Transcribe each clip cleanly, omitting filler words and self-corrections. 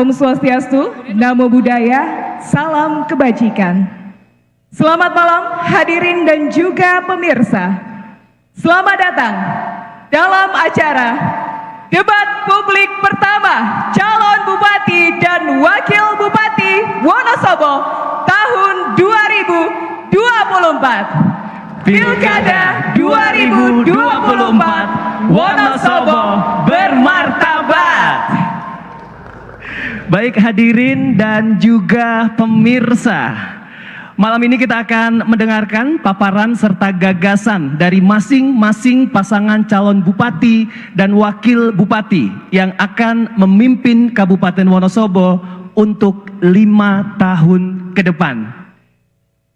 Om Swastiastu, Namo Buddhaya, Salam Kebajikan. Selamat malam hadirin dan juga pemirsa. Selamat datang dalam acara debat publik pertama calon bupati dan wakil bupati Wonosobo tahun 2024. Pilkada 2024 Wonosobo bermartabat. Baik hadirin dan juga pemirsa, malam ini kita akan mendengarkan paparan serta gagasan dari masing-masing pasangan calon bupati dan wakil bupati yang akan memimpin Kabupaten Wonosobo untuk 5 tahun ke depan.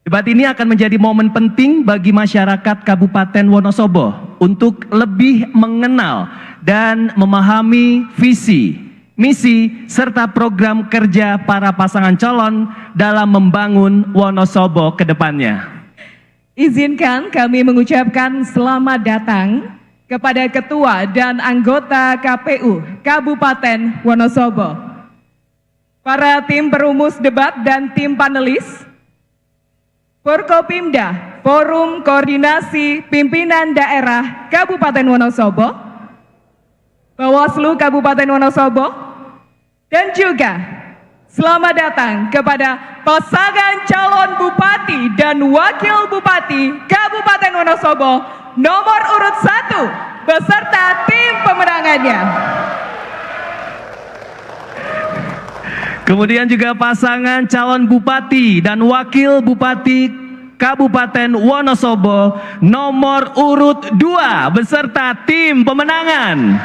Debat ini akan menjadi momen penting bagi masyarakat Kabupaten Wonosobo untuk lebih mengenal dan memahami visi, misi, serta program kerja para pasangan calon dalam membangun Wonosobo ke depannya. Izinkan kami mengucapkan selamat datang kepada Ketua dan anggota KPU Kabupaten Wonosobo, para tim perumus debat dan tim panelis, Forkopimda, Forum Koordinasi Pimpinan Daerah Kabupaten Wonosobo, Bawaslu Kabupaten Wonosobo, dan juga selamat datang kepada pasangan calon bupati dan wakil bupati Kabupaten Wonosobo nomor urut 1 beserta tim pemenangannya. Kemudian juga pasangan calon bupati dan wakil bupati Kabupaten Wonosobo nomor urut 2 beserta tim pemenangan.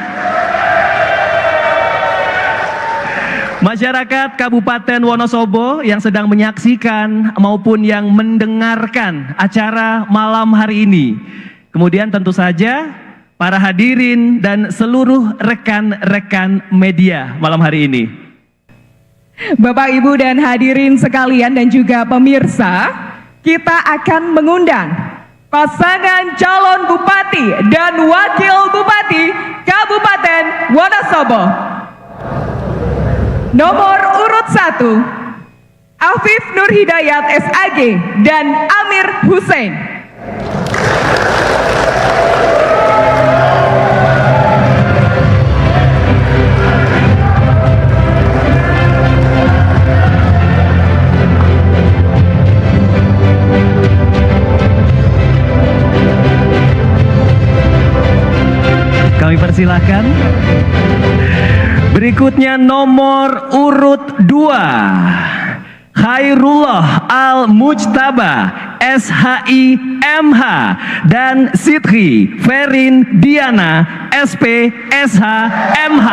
Masyarakat Kabupaten Wonosobo yang sedang menyaksikan maupun yang mendengarkan acara malam hari ini. Kemudian tentu saja para hadirin dan seluruh rekan-rekan media malam hari ini. Bapak, Ibu, dan hadirin sekalian dan juga pemirsa, kita akan mengundang pasangan calon bupati dan wakil bupati Kabupaten Wonosobo. Nomor urut 1, Afif Nur Hidayat SAG dan Amir Hussein. Kami persilahkan. Berikutnya nomor urut 2, Khairullah Al-Mujtaba SHI MH dan Sidri Ferin Diana SP SH MH.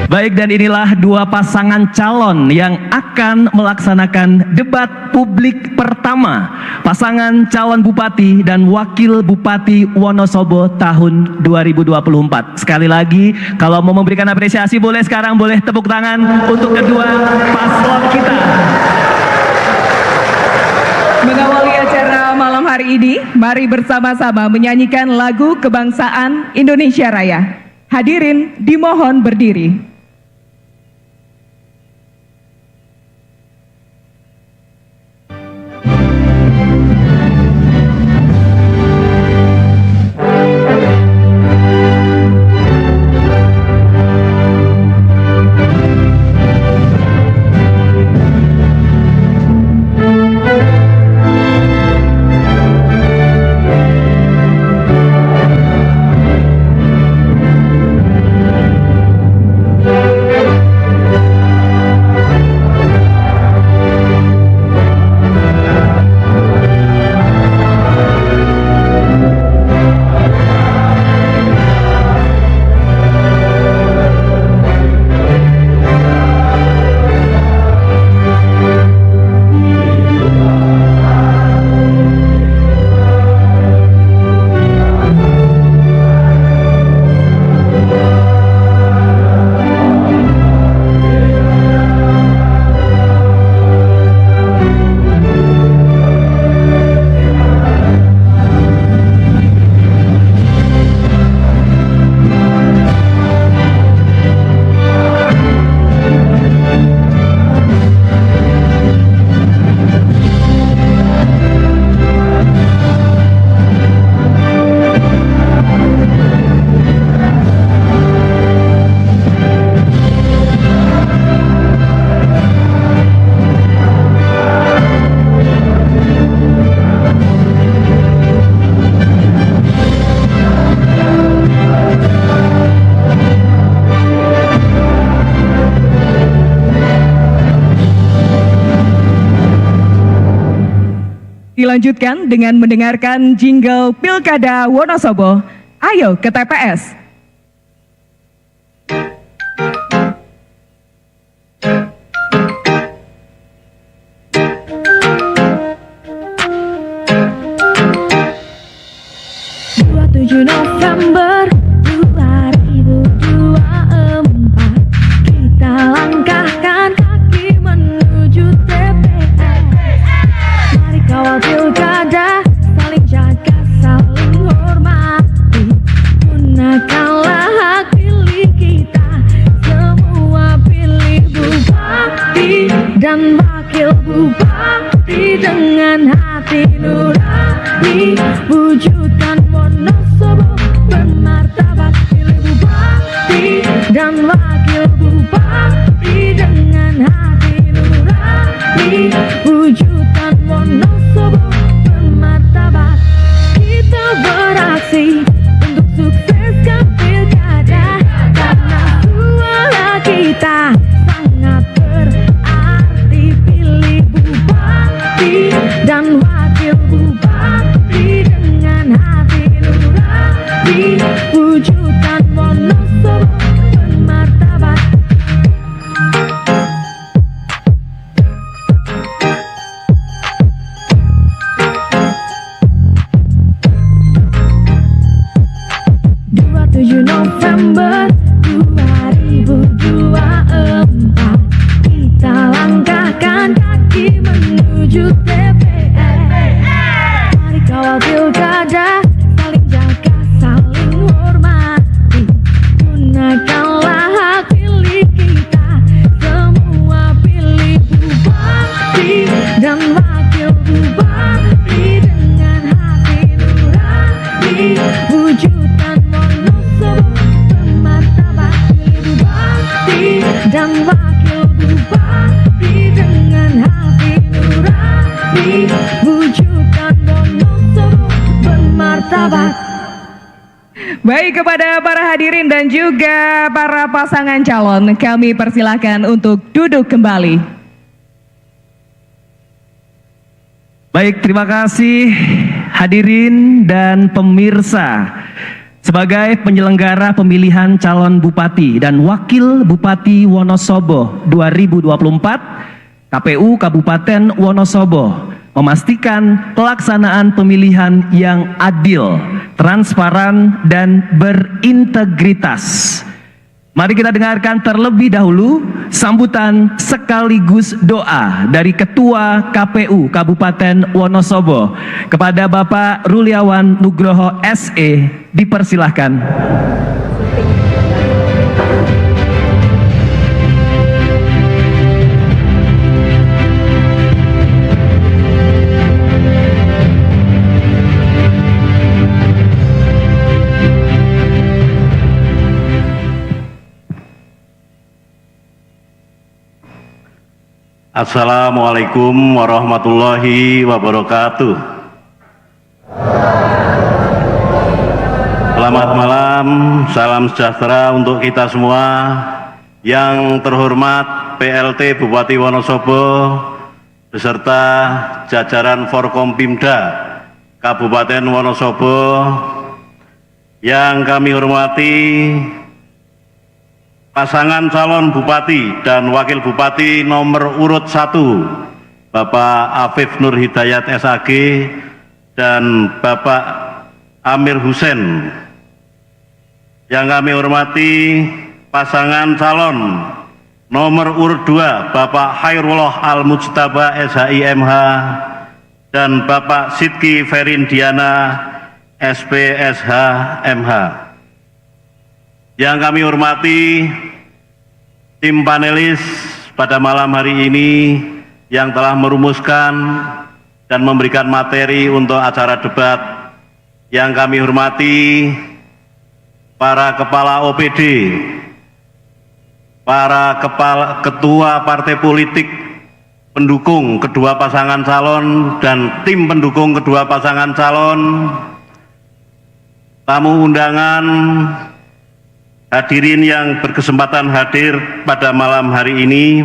Baik, dan inilah dua pasangan calon yang akan melaksanakan debat publik pertama pasangan calon bupati dan wakil bupati Wonosobo tahun 2024. Sekali lagi, kalau mau memberikan apresiasi boleh sekarang, boleh tepuk tangan untuk kedua paslon kita. Mengawali acara malam hari ini, mari bersama-sama menyanyikan lagu kebangsaan Indonesia Raya. Hadirin dimohon berdiri. Dilanjutkan dengan mendengarkan jingle Pilkada Wonosobo. Ayo ke TPS. November 2024 kita langkahkan kaki menuju TPS. Mari kawal pilkada, saling jaga, saling hormati. Gunakanlah hak pilih kita, semua pilih bupati dan wakil bupati dengan hati nurani. Wujudkan Wonosobo bermartabat, pilih bupati dan wakil bupati dengan hati nurani. Wujudkan Wonosobo bermartabat. Kita beraksi untuk sukseskan pilkada, karena suara kita sangat berarti. Pilih bupati dan wakil bupati dengan hati nurani. Wujudkan Wonosobo bermartabat. November 2024 kita langkahkan kaki menuju TPS. Mari kawal pilkada, saling jaga, saling hormati. Gunakanlah hak pilih kita, semua pilih bupati dan wakil bupati dengan hati nurani. Wujudkan Wonosobo bermartabat, pilih bupati dan wakil bupati dengan hati nurani. Wujudkan Wonosobo bermartabat. Baik, kepada para hadirin dan juga para pasangan calon, kami persilahkan untuk duduk kembali. Baik, terima kasih hadirin dan pemirsa. Sebagai penyelenggara pemilihan calon bupati dan wakil bupati Wonosobo 2024, KPU Kabupaten Wonosobo memastikan pelaksanaan pemilihan yang adil, transparan, dan berintegritas. Mari kita dengarkan terlebih dahulu sambutan sekaligus doa dari Ketua KPU Kabupaten Wonosobo kepada Bapak Ruliawan Nugroho SE. Dipersilahkan. Assalamualaikum warahmatullahi wabarakatuh. Selamat malam, salam sejahtera untuk kita semua. Yang terhormat PLT Bupati Wonosobo beserta jajaran Forkompimda Kabupaten Wonosobo. Yang kami hormati pasangan calon bupati dan wakil bupati nomor urut 1, Bapak Afif Nur Hidayat SAG dan Bapak Amir Husen. Yang kami hormati pasangan calon nomor urut 2, Bapak Khairullah Al Mujtaba SHIMH dan Bapak Sidki Ferindiana SPSH MH. Yang kami hormati tim panelis pada malam hari ini yang telah merumuskan dan memberikan materi untuk acara debat. Yang kami hormati para kepala OPD, para ketua partai politik pendukung kedua pasangan calon dan tim pendukung kedua pasangan calon, tamu undangan, hadirin yang berkesempatan hadir pada malam hari ini.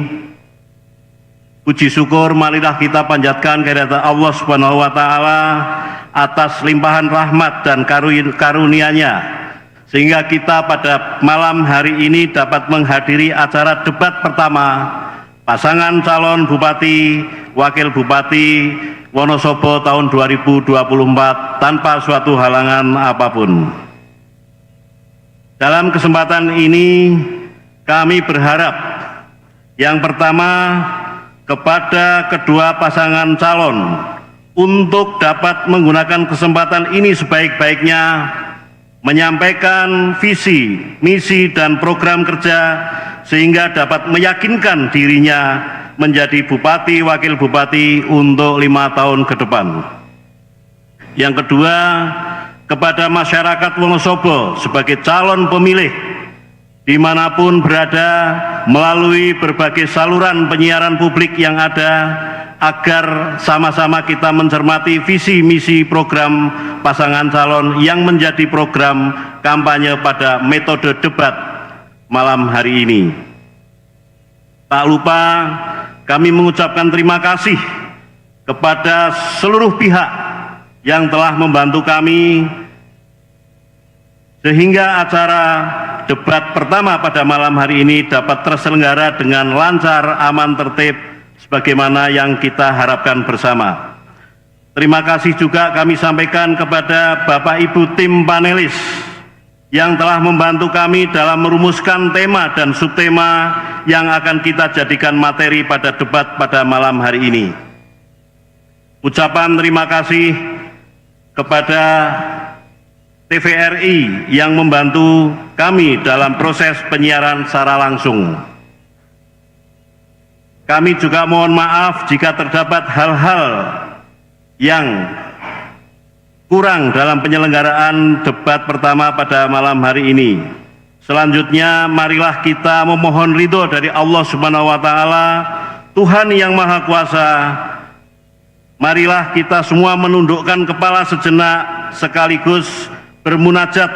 Puji syukur marilah kita panjatkan kehadirat Allah Subhanahu wa taala atas limpahan rahmat dan karunia-Nya sehingga kita pada malam hari ini dapat menghadiri acara debat pertama pasangan calon Bupati Wakil Bupati Wonosobo tahun 2024 tanpa suatu halangan apapun. Dalam kesempatan ini kami berharap yang pertama kepada kedua pasangan calon untuk dapat menggunakan kesempatan ini sebaik-baiknya menyampaikan visi, misi, dan program kerja sehingga dapat meyakinkan dirinya menjadi bupati, wakil bupati untuk 5 tahun ke depan. Yang kedua, kepada masyarakat Wonosobo sebagai calon pemilih dimanapun berada melalui berbagai saluran penyiaran publik yang ada agar sama-sama kita mencermati visi misi program pasangan calon yang menjadi program kampanye pada metode debat malam hari ini. Tak lupa kami mengucapkan terima kasih kepada seluruh pihak yang telah membantu kami sehingga acara debat pertama pada malam hari ini dapat terselenggara dengan lancar, aman, tertib, sebagaimana yang kita harapkan bersama. Terima kasih juga kami sampaikan kepada Bapak Ibu tim panelis yang telah membantu kami dalam merumuskan tema dan subtema yang akan kita jadikan materi pada debat pada malam hari ini. Ucapan terima kasih kepada TVRI yang membantu kami dalam proses penyiaran secara langsung. Kami juga mohon maaf jika terdapat hal-hal yang kurang dalam penyelenggaraan debat pertama pada malam hari ini. Selanjutnya marilah kita memohon ridho dari Allah Subhanahu wa taala, Tuhan yang Maha Kuasa. Marilah kita semua menundukkan kepala sejenak sekaligus bermunajat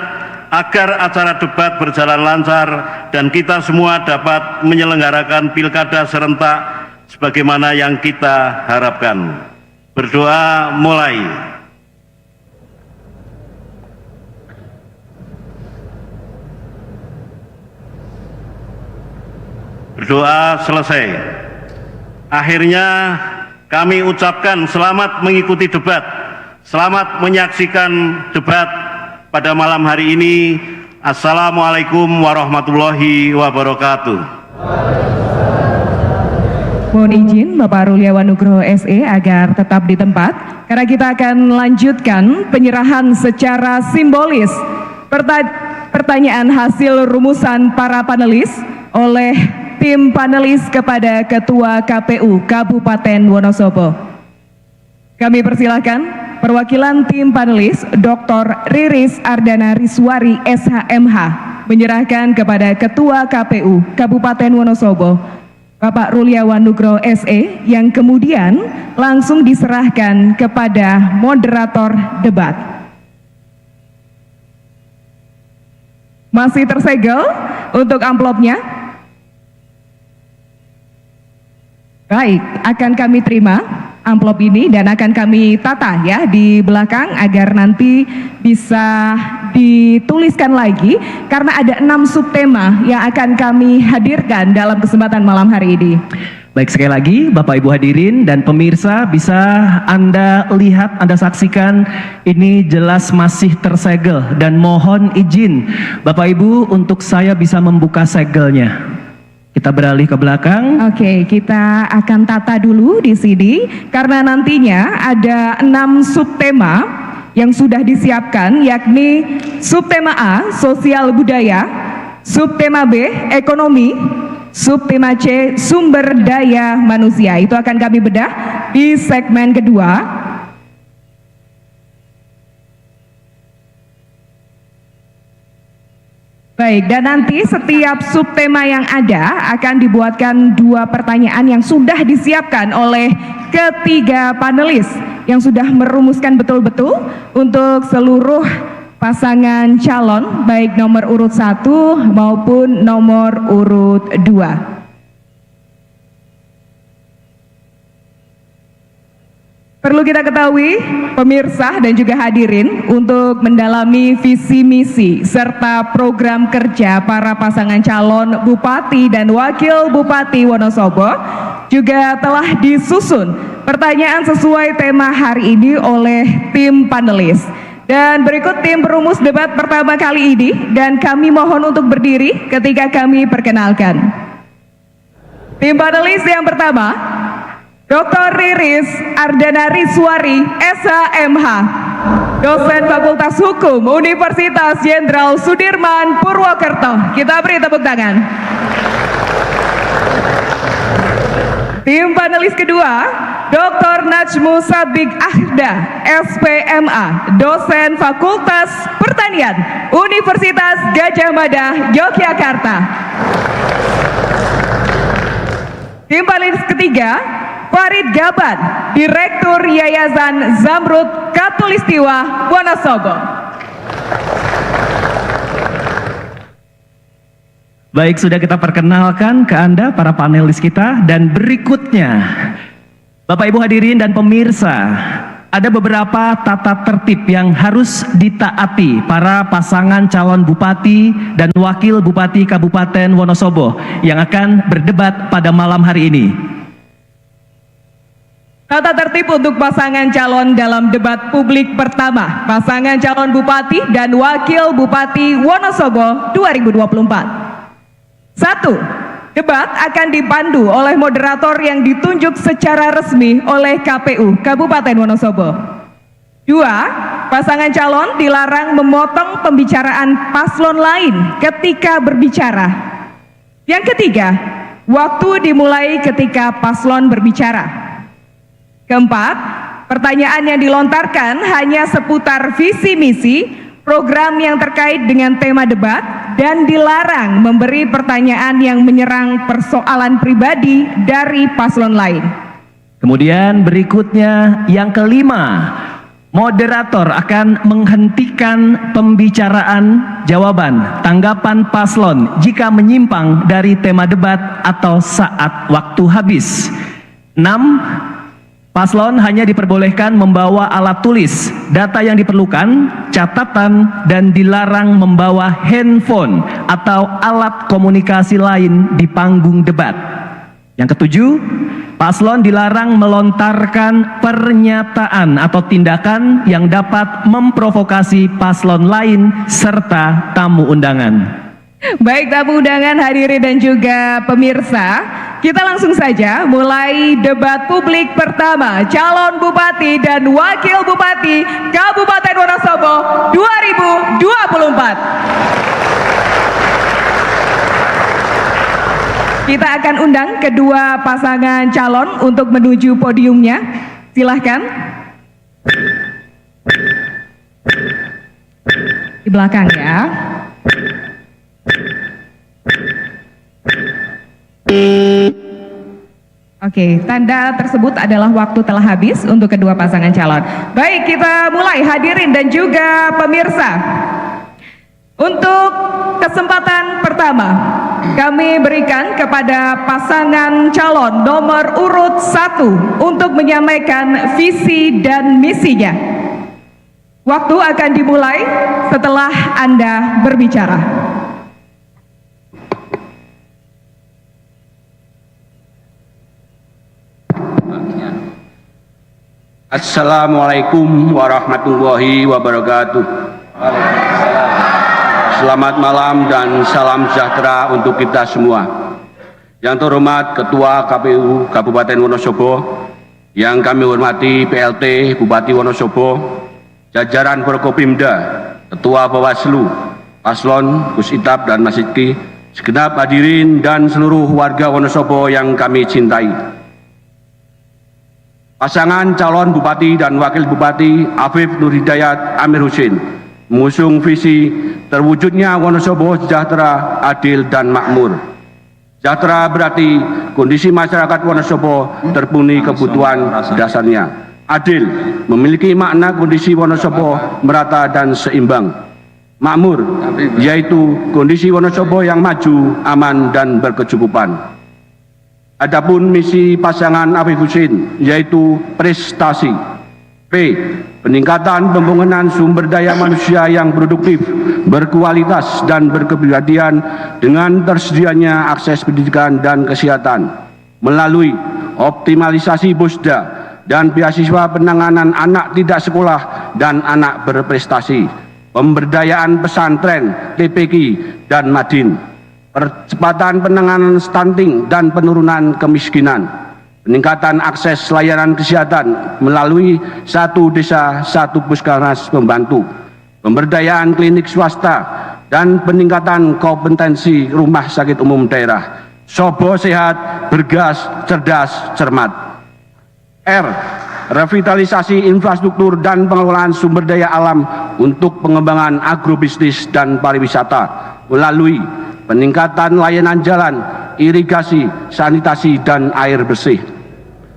agar acara debat berjalan lancar dan kita semua dapat menyelenggarakan pilkada serentak sebagaimana yang kita harapkan. Berdoa mulai. Berdoa selesai. Akhirnya kami ucapkan selamat mengikuti debat, selamat menyaksikan debat pada malam hari ini. Assalamualaikum warahmatullahi wabarakatuh. Mohon izin Bapak Ruliawan Nugroho SE agar tetap di tempat karena kita akan lanjutkan penyerahan secara simbolis pertanyaan hasil rumusan para panelis oleh tim panelis kepada Ketua KPU Kabupaten Wonosobo. Kami persilahkan perwakilan tim panelis Dr. Riris Ardana Riswari SHMH menyerahkan kepada Ketua KPU Kabupaten Wonosobo Bapak Ruliawan Nugroho SE yang kemudian langsung diserahkan kepada moderator debat. Masih tersegel untuk amplopnya? Baik, akan kami terima amplop ini dan akan kami tata ya di belakang agar nanti bisa dituliskan lagi karena ada 6 subtema yang akan kami hadirkan dalam kesempatan malam hari ini. Baik, sekali lagi Bapak Ibu hadirin dan pemirsa bisa Anda lihat, Anda saksikan ini jelas masih tersegel dan mohon izin Bapak Ibu untuk saya bisa membuka segelnya. Kita beralih ke belakang. Oke, kita akan tata dulu di sini karena nantinya ada 6 subtema yang sudah disiapkan, yakni subtema A, sosial budaya, subtema B, ekonomi, subtema C, sumber daya manusia. Itu akan kami bedah di segmen kedua. Baik, dan nanti setiap subtema yang ada akan dibuatkan 2 pertanyaan yang sudah disiapkan oleh ketiga panelis yang sudah merumuskan betul-betul untuk seluruh pasangan calon baik nomor urut 1 maupun nomor urut 2. Perlu kita ketahui, pemirsa dan juga hadirin, untuk mendalami visi misi serta program kerja para pasangan calon Bupati dan Wakil Bupati Wonosobo juga telah disusun pertanyaan sesuai tema hari ini oleh tim panelis. Dan berikut tim perumus debat pertama kali ini, dan kami mohon untuk berdiri ketika kami perkenalkan. Tim panelis yang pertama, Dr. Riris Ardana Riswari, SHMH, dosen Fakultas Hukum Universitas Jenderal Sudirman Purwokerto. Kita beri tepuk tangan. Tim panelis kedua, Dr. Najmu Sabik Ahda, SPMA, dosen Fakultas Pertanian Universitas Gajah Mada, Yogyakarta. Tim panelis ketiga, Farid Gaban, Direktur Yayasan Zamrud Katulistiwa Wonosobo. Baik, sudah kita perkenalkan ke Anda para panelis kita, dan berikutnya Bapak Ibu hadirin dan pemirsa, ada beberapa tata tertib yang harus ditaati para pasangan calon bupati dan wakil bupati Kabupaten Wonosobo yang akan berdebat pada malam hari ini. Tata tertib untuk pasangan calon dalam debat publik pertama pasangan calon bupati dan wakil bupati Wonosobo 2024. 1. Debat akan dipandu oleh moderator yang ditunjuk secara resmi oleh KPU Kabupaten Wonosobo. 2. Pasangan calon dilarang memotong pembicaraan paslon lain ketika berbicara. Yang ketiga, waktu dimulai ketika paslon berbicara. Keempat, pertanyaan yang dilontarkan hanya seputar visi misi, program yang terkait dengan tema debat, dan dilarang memberi pertanyaan yang menyerang persoalan pribadi dari paslon lain. Kemudian berikutnya yang kelima, moderator akan menghentikan pembicaraan, jawaban, tanggapan paslon jika menyimpang dari tema debat atau saat waktu habis. 6. Paslon hanya diperbolehkan membawa alat tulis, data yang diperlukan, catatan, dan dilarang membawa handphone atau alat komunikasi lain di panggung debat. Yang ketujuh, paslon dilarang melontarkan pernyataan atau tindakan yang dapat memprovokasi paslon lain serta tamu undangan. Baik tamu undangan, hadirin dan juga pemirsa, kita langsung saja mulai debat publik pertama calon bupati dan wakil bupati Kabupaten Wonosobo 2024. Kita akan undang kedua pasangan calon untuk menuju podiumnya. Silahkan. Di belakang ya. Oke, tanda tersebut adalah waktu telah habis untuk kedua pasangan calon. Baik, kita mulai hadirin dan juga pemirsa. Untuk kesempatan pertama, kami berikan kepada pasangan calon nomor urut 1 untuk menyampaikan visi dan misinya. Waktu akan dimulai setelah Anda berbicara. Assalamualaikum warahmatullahi wabarakatuh. Selamat malam dan salam sejahtera untuk kita semua. Yang terhormat Ketua KPU Kabupaten Wonosobo, yang kami hormati PLT Bupati Wonosobo, jajaran Forkopimda, Ketua Bawaslu, Paslon, Gus Itap dan Mas Sidki, segenap hadirin dan seluruh warga Wonosobo yang kami cintai. Pasangan calon Bupati dan Wakil Bupati Afif Nur Hidayat Amir Husin mengusung visi terwujudnya Wonosobo sejahtera, adil, dan makmur. Sejahtera berarti kondisi masyarakat Wonosobo terpenuhi kebutuhan dasarnya. Adil memiliki makna kondisi Wonosobo merata dan seimbang. Makmur yaitu kondisi Wonosobo yang maju, aman, dan berkecukupan. Adapun misi pasangan Afif Husin yaitu prestasi. P. Peningkatan pembangunan sumber daya manusia yang produktif, berkualitas dan berkepribadian dengan tersedianya akses pendidikan dan kesehatan melalui optimalisasi BUSDA dan beasiswa penanganan anak tidak sekolah dan anak berprestasi, pemberdayaan pesantren, TPQ dan Madin, percepatan penanganan stunting dan penurunan kemiskinan, peningkatan akses layanan kesehatan melalui 1 desa 1 puskesmas pembantu, pemberdayaan klinik swasta, dan peningkatan kompetensi rumah sakit umum daerah. Sobo sehat, bergas, cerdas, cermat. R. Revitalisasi infrastruktur dan pengelolaan sumber daya alam untuk pengembangan agrobisnis dan pariwisata melalui peningkatan layanan jalan, irigasi, sanitasi, dan air bersih.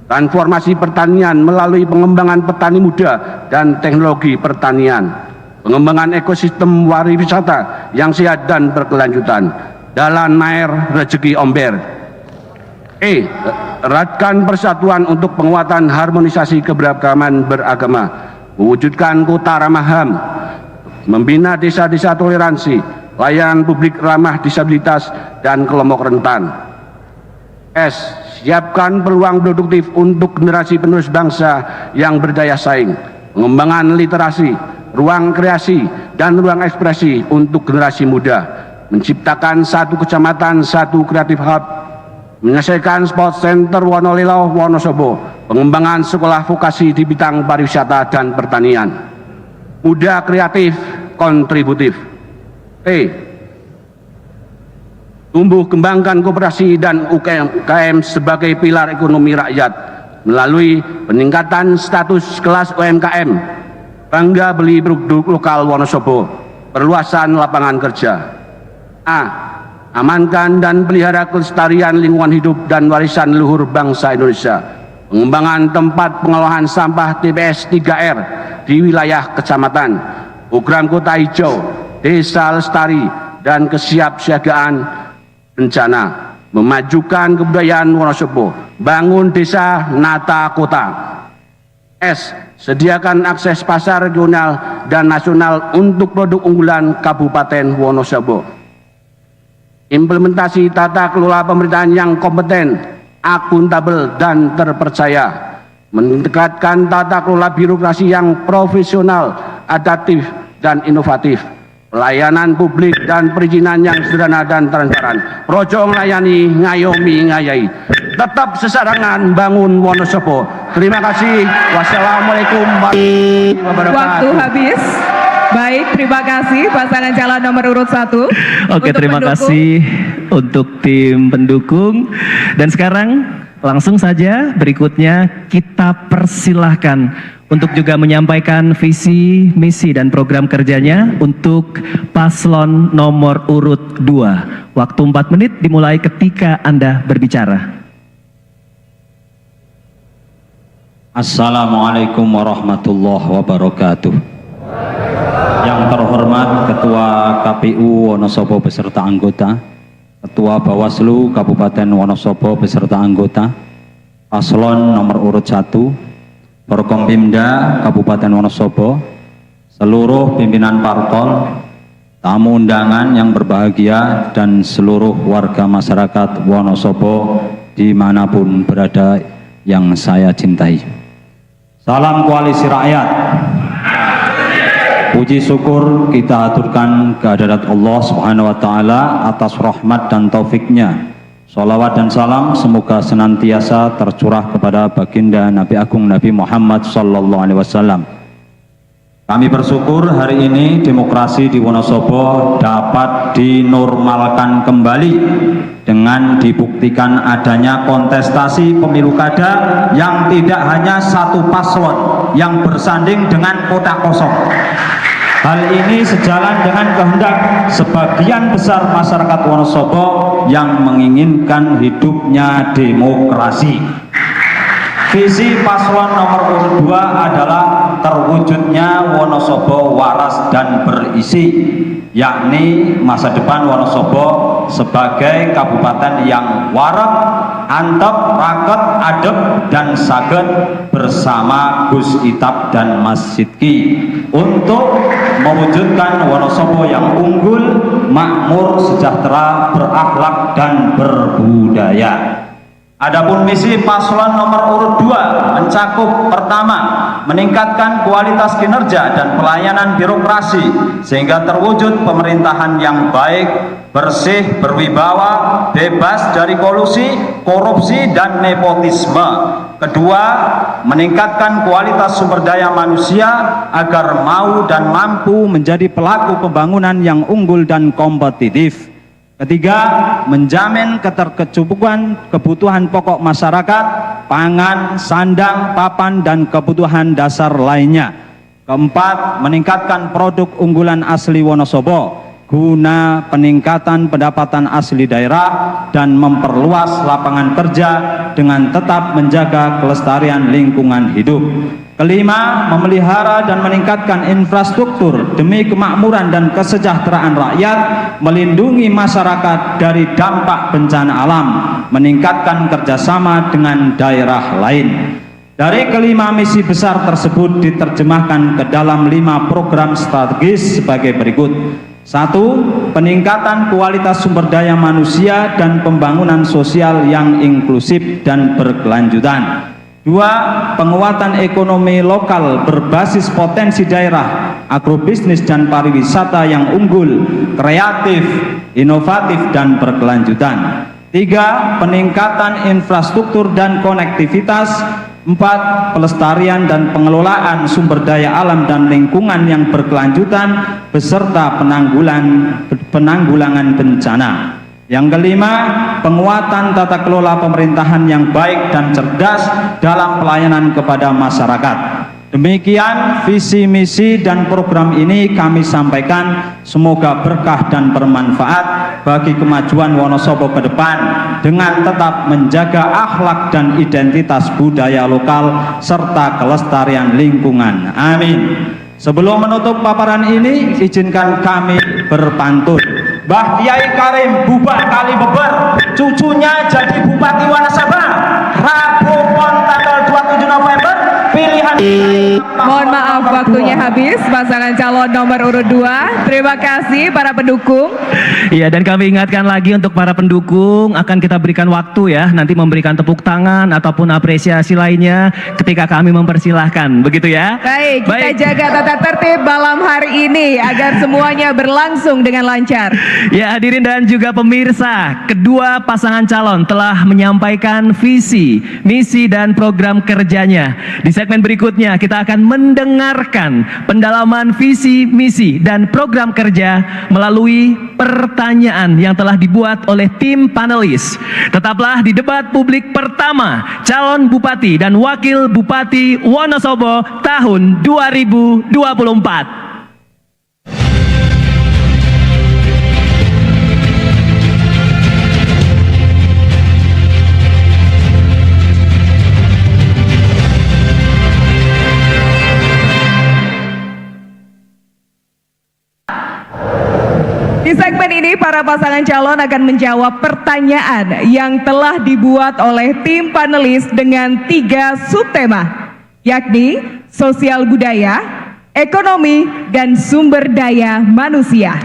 Transformasi pertanian melalui pengembangan petani muda dan teknologi pertanian, pengembangan ekosistem pariwisata yang sehat dan berkelanjutan, dalan air rezeki omber. E. Eratkan persatuan untuk penguatan harmonisasi keberagaman beragama, mewujudkan kota ramah HAM, membina desa-desa toleransi, layanan publik ramah disabilitas dan kelompok rentan. S. Siapkan peluang produktif untuk generasi penerus bangsa yang berdaya saing, pengembangan literasi, ruang kreasi, dan ruang ekspresi untuk generasi muda, menciptakan 1 kecamatan, 1 kreatif hub, menyelesaikan sport center Wonolilo, Wonosobo, pengembangan sekolah vokasi di bidang pariwisata dan pertanian, muda kreatif, kontributif. T. Tumbuh kembangkan koperasi dan UMKM sebagai pilar ekonomi rakyat melalui peningkatan status kelas UMKM, bangga beli produk lokal Wonosobo, perluasan lapangan kerja. A. Amankan dan pelihara kelestarian lingkungan hidup dan warisan leluhur bangsa Indonesia, pengembangan tempat pengolahan sampah TPS 3R di wilayah kecamatan, program kota hijau, desa lestari, dan kesiapsiagaan bencana, memajukan kebudayaan Wonosobo, bangun desa nata kota. S. Sediakan akses pasar regional dan nasional untuk produk unggulan Kabupaten Wonosobo. Implementasi tata kelola pemerintahan yang kompeten, akuntabel, dan terpercaya, meningkatkan tata kelola birokrasi yang profesional, adaptif, dan inovatif, pelayanan publik dan perizinan yang sederhana dan transparan, projo nglayani, ngayomi, ngayai, tetap sesarangan bangun Wonosobo. Terima kasih. Wassalamualaikum warahmatullahi wabarakatuh. Waktu habis. Baik, terima kasih pasangan calon nomor urut 1. Oke, terima kasih untuk tim pendukung. Dan sekarang langsung saja berikutnya kita persilahkan untuk juga menyampaikan visi, misi, dan program kerjanya untuk paslon nomor urut 2. Waktu 4 menit dimulai ketika Anda berbicara. Assalamualaikum warahmatullahi wabarakatuh. Yang terhormat Ketua KPU Wonosobo beserta anggota, Ketua Bawaslu Kabupaten Wonosobo beserta anggota, paslon nomor urut 1, Forkompimda Kabupaten Wonosobo, seluruh pimpinan parpol, tamu undangan yang berbahagia, dan seluruh warga masyarakat Wonosobo dimanapun berada yang saya cintai. Salam koalisi rakyat. Puji syukur kita aturkan kehadirat Allah Subhanahu wa Ta'ala atas rahmat dan taufiknya. Sholawat dan salam semoga senantiasa tercurah kepada baginda Nabi Agung Nabi Muhammad Sallallahu Alaihi Wasallam. Kami bersyukur hari ini demokrasi di Wonosobo dapat dinormalkan kembali dengan dibuktikan adanya kontestasi pemilu kada yang tidak hanya satu paslon yang bersanding dengan kotak kosong. Hal ini sejalan dengan kehendak sebagian besar masyarakat Wonosobo yang menginginkan hidupnya demokrasi. Visi paslon nomor urut 2 adalah terwujudnya Wonosobo waras dan berisi, yakni masa depan Wonosobo sebagai kabupaten yang wareg, antep, raket, adep, dan saged bersama Gus Itap dan Mas Sidki untuk mewujudkan Wonosobo yang unggul, makmur, sejahtera, berakhlak, dan berbudaya. Adapun misi paslon nomor urut 2 mencakup: pertama, meningkatkan kualitas kinerja dan pelayanan birokrasi sehingga terwujud pemerintahan yang baik, bersih, berwibawa, bebas dari kolusi, korupsi, dan nepotisme. Kedua, meningkatkan kualitas sumber daya manusia agar mau dan mampu menjadi pelaku pembangunan yang unggul dan kompetitif. Ketiga, menjamin ketercukupan kebutuhan pokok masyarakat, pangan, sandang, papan, dan kebutuhan dasar lainnya. Keempat, meningkatkan produk unggulan asli Wonosobo guna peningkatan pendapatan asli daerah dan memperluas lapangan kerja dengan tetap menjaga kelestarian lingkungan hidup. Kelima, memelihara dan meningkatkan infrastruktur demi kemakmuran dan kesejahteraan rakyat, melindungi masyarakat dari dampak bencana alam, meningkatkan kerjasama dengan daerah lain. Dari kelima misi besar tersebut diterjemahkan ke dalam 5 program strategis sebagai berikut. 1. Peningkatan kualitas sumber daya manusia dan pembangunan sosial yang inklusif dan berkelanjutan. 2. Penguatan ekonomi lokal berbasis potensi daerah, agrobisnis dan pariwisata yang unggul, kreatif, inovatif, dan berkelanjutan. 3. Peningkatan infrastruktur dan konektivitas. 4. Pelestarian dan pengelolaan sumber daya alam dan lingkungan yang berkelanjutan beserta penanggulangan bencana. Yang kelima, penguatan tata kelola pemerintahan yang baik dan cerdas dalam pelayanan kepada masyarakat. Demikian visi misi dan program ini kami sampaikan, semoga berkah dan bermanfaat bagi kemajuan Wonosobo ke depan dengan tetap menjaga akhlak dan identitas budaya lokal serta kelestarian lingkungan. Amin. Sebelum menutup paparan ini, izinkan kami berpantun. Mbah Kiai Karim Bubak Kalibeber, cucunya jadi Bupati Wonosobo, Rabu Pon tanggal 27 November, pilihan. Mohon maaf waktunya habis, pasangan calon nomor urut 2. Terima kasih para pendukung. Iya, dan kami ingatkan lagi untuk para pendukung, akan kita berikan waktu ya, nanti memberikan tepuk tangan ataupun apresiasi lainnya ketika kami mempersilahkan, begitu ya. Baik, kita jaga tata tertib malam hari ini agar semuanya berlangsung dengan lancar. Ya, hadirin dan juga pemirsa, kedua pasangan calon telah menyampaikan visi, misi, dan program kerjanya. Di segmen berikutnya kita akan mendengarkan pendalaman visi, misi, dan program kerja melalui pertanyaan yang telah dibuat oleh tim panelis. Tetaplah di debat publik pertama calon bupati dan wakil bupati Wonosobo tahun 2024. Di segmen ini para pasangan calon akan menjawab pertanyaan yang telah dibuat oleh tim panelis dengan 3 subtema, yakni sosial budaya, ekonomi, dan sumber daya manusia.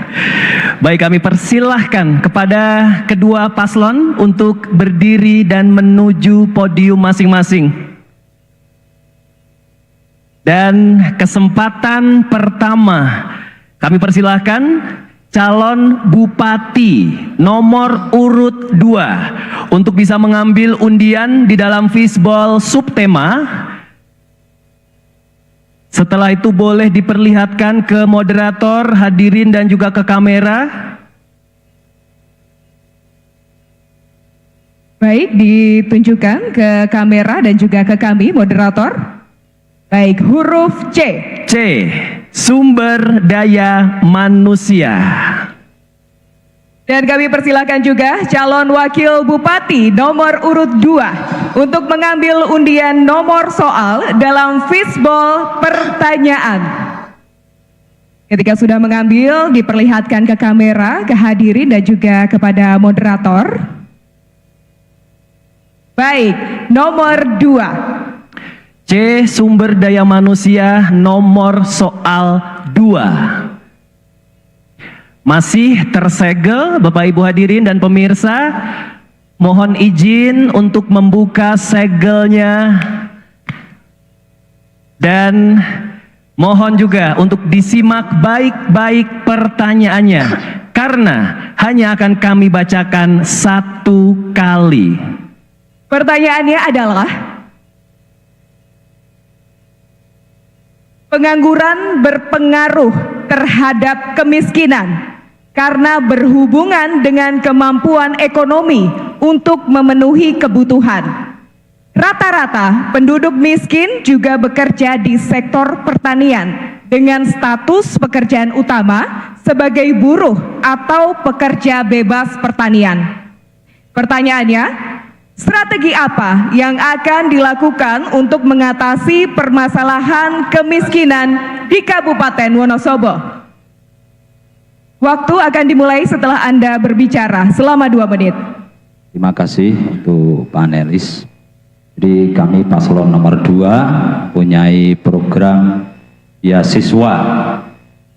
Baik, kami persilahkan kepada kedua paslon untuk berdiri dan menuju podium masing-masing. Dan kesempatan pertama kami persilahkan calon bupati nomor urut 2 untuk bisa mengambil undian di dalam fishball subtema. Setelah itu boleh diperlihatkan ke moderator, hadirin, dan juga ke kamera. Baik, ditunjukkan ke kamera dan juga ke kami, moderator. Baik, huruf C. C. Sumber daya manusia. Dan kami persilakan juga calon wakil bupati nomor urut 2 untuk mengambil undian nomor soal dalam fishbowl pertanyaan. Ketika sudah mengambil, diperlihatkan ke kamera, ke hadirin dan juga kepada moderator. Baik, nomor 2. C. Sumber daya manusia nomor soal 2. Masih tersegel Bapak Ibu hadirin dan pemirsa, mohon izin untuk membuka segelnya dan mohon juga untuk disimak baik-baik pertanyaannya karena hanya akan kami bacakan 1 kali. Pertanyaannya adalah, pengangguran berpengaruh terhadap kemiskinan karena berhubungan dengan kemampuan ekonomi untuk memenuhi kebutuhan. Rata-rata penduduk miskin juga bekerja di sektor pertanian dengan status pekerjaan utama sebagai buruh atau pekerja bebas pertanian. Pertanyaannya, strategi apa yang akan dilakukan untuk mengatasi permasalahan kemiskinan di Kabupaten Wonosobo? Waktu akan dimulai setelah Anda berbicara selama 2 menit. Terima kasih untuk panelis. Jadi kami paslon nomor 2 punyai program beasiswa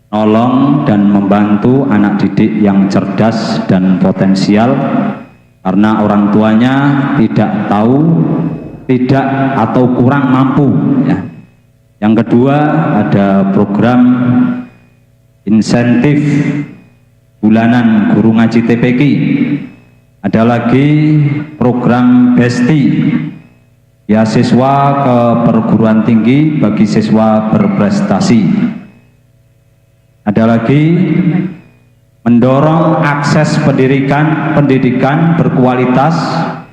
nolong dan membantu anak didik yang cerdas dan potensial karena orang tuanya tidak tahu, tidak atau kurang mampu ya. Yang kedua ada program insentif bulanan guru ngaji TPQ. Ada lagi program BESTI, beasiswa ke perguruan tinggi bagi siswa berprestasi. Ada lagi mendorong akses pendidikan berkualitas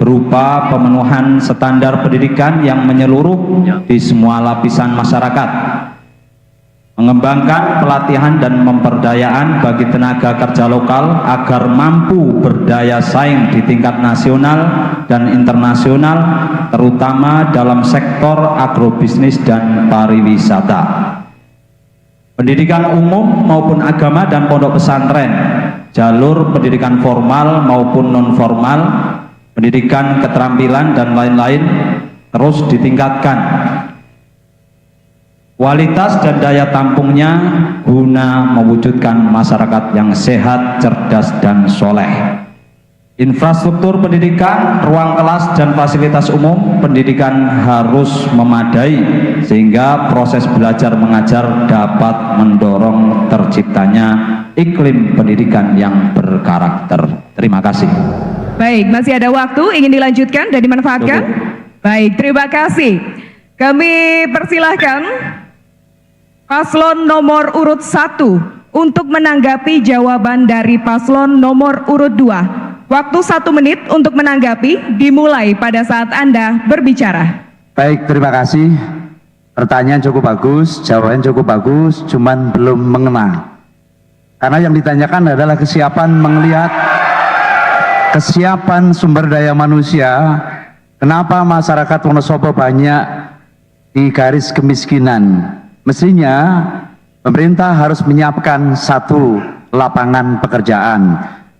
berupa pemenuhan standar pendidikan yang menyeluruh di semua lapisan masyarakat. Mengembangkan pelatihan dan pemberdayaan bagi tenaga kerja lokal agar mampu berdaya saing di tingkat nasional dan internasional, terutama dalam sektor agrobisnis dan pariwisata. Pendidikan umum maupun agama dan pondok pesantren, jalur pendidikan formal maupun non-formal, pendidikan keterampilan dan lain-lain terus ditingkatkan. Kualitas dan daya tampungnya guna mewujudkan masyarakat yang sehat, cerdas, dan soleh. Infrastruktur pendidikan, ruang kelas, dan fasilitas umum pendidikan harus memadai sehingga proses belajar mengajar dapat mendorong terciptanya iklim pendidikan yang berkarakter. Terima kasih. Baik, masih ada waktu, ingin dilanjutkan dan dimanfaatkan? Baik, terima kasih. Kami persilahkan paslon nomor urut 1 untuk menanggapi jawaban dari paslon nomor urut 2. Waktu 1 menit untuk menanggapi dimulai pada saat Anda berbicara. Baik, terima kasih. Pertanyaan cukup bagus, jawaban cukup bagus, cuman belum mengena. Karena yang ditanyakan adalah kesiapan melihat kesiapan sumber daya manusia. Kenapa masyarakat Wonosobo banyak di garis kemiskinan? Mestinya pemerintah harus menyiapkan 1 lapangan pekerjaan.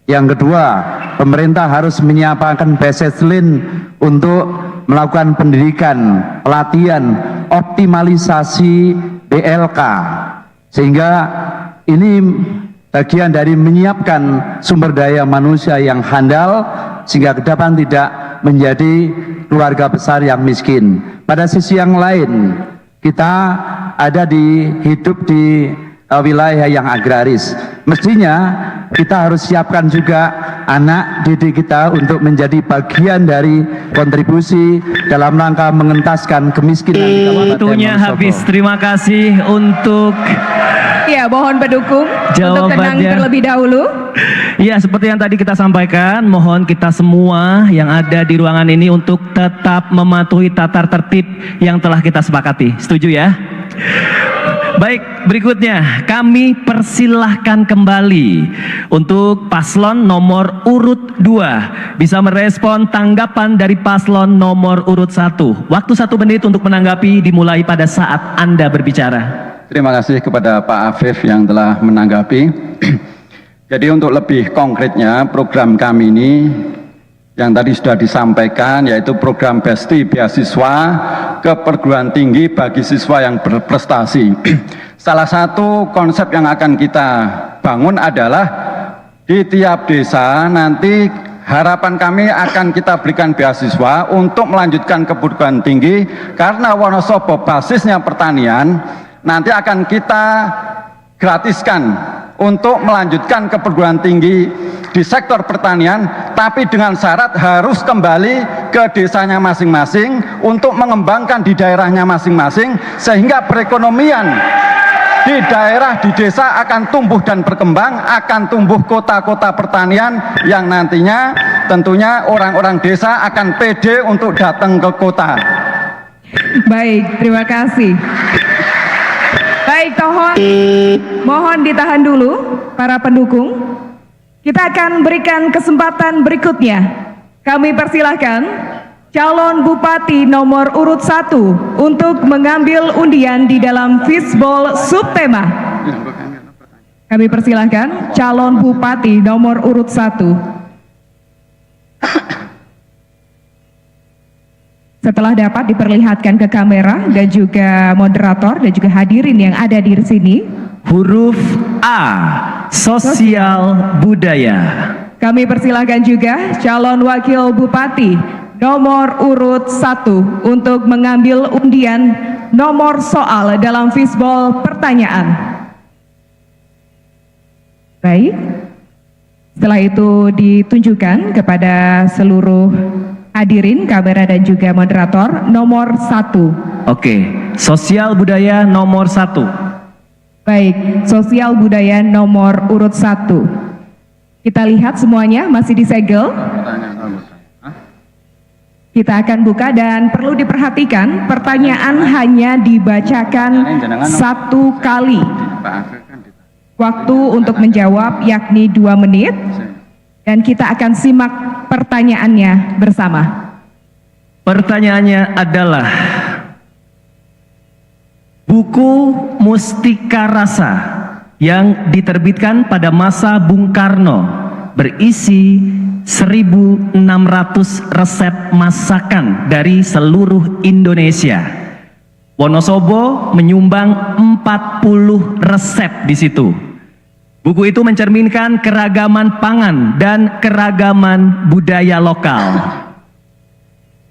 Yang kedua, pemerintah harus menyiapkan baseline untuk melakukan pendidikan, pelatihan, optimalisasi BLK. Sehingga ini bagian dari menyiapkan sumber daya manusia yang handal sehingga ke depan tidak menjadi keluarga besar yang miskin. Pada sisi yang lain, kita hidup di wilayah yang agraris. Mestinya kita harus siapkan juga anak didik kita untuk menjadi bagian dari kontribusi dalam rangka mengentaskan kemiskinan di Kabupaten Waktunya Wonosobo. habis. Terima kasih untuk Ya, mohon pendukung untuk tenang jawabannya. terlebih dahulu. Ya, seperti yang tadi kita sampaikan, mohon kita semua yang ada di ruangan ini untuk tetap mematuhi tata tertib yang telah kita sepakati. Setuju ya? Baik, berikutnya kami persilahkan kembali untuk paslon nomor urut 2 bisa merespon tanggapan dari paslon nomor urut 1. Waktu 1 menit untuk menanggapi dimulai pada saat Anda berbicara. Terima kasih kepada Pak Afif yang telah menanggapi. Jadi untuk lebih konkretnya program kami ini yang tadi sudah disampaikan yaitu program Besti Beasiswa ke perguruan tinggi bagi siswa yang berprestasi. Salah satu konsep yang akan kita bangun adalah di tiap desa nanti harapan kami akan kita berikan beasiswa untuk melanjutkan ke perguruan tinggi karena Wonosobo basisnya pertanian, nanti akan kita gratiskan untuk melanjutkan ke perguruan tinggi di sektor pertanian, tapi dengan syarat harus kembali ke desanya masing-masing untuk mengembangkan di daerahnya masing-masing sehingga perekonomian di daerah, di desa akan tumbuh dan berkembang, akan tumbuh kota-kota pertanian yang nantinya tentunya orang-orang desa akan pede untuk datang ke kota. Baik, terima kasih. Baik, mohon ditahan dulu para pendukung. Kita akan berikan kesempatan berikutnya. Kami persilahkan calon bupati nomor urut 1 untuk mengambil undian di dalam fishbowl subtema. Kami persilahkan calon bupati nomor urut 1. Setelah dapat diperlihatkan ke kamera dan juga moderator dan juga hadirin yang ada di sini. Huruf A, sosial budaya. Kami persilahkan juga calon wakil bupati nomor urut 1 untuk mengambil undian nomor soal dalam fishbowl pertanyaan. Baik. Setelah itu ditunjukkan kepada seluruh hadirin, kamera dan juga moderator nomor 1. Oke, sosial budaya nomor 1. Baik, sosial budaya nomor urut 1. Kita lihat semuanya masih disegel. Kita akan buka dan perlu diperhatikan pertanyaan hanya dibacakan 1 kali. Waktu untuk menjawab yakni 2 menit. Dan kita akan simak pertanyaannya bersama. Pertanyaannya adalah, buku Mustika Rasa yang diterbitkan pada masa Bung Karno berisi 1.600 resep masakan dari seluruh Indonesia. Wonosobo menyumbang 40 resep di situ. Buku itu mencerminkan keragaman pangan dan keragaman budaya lokal.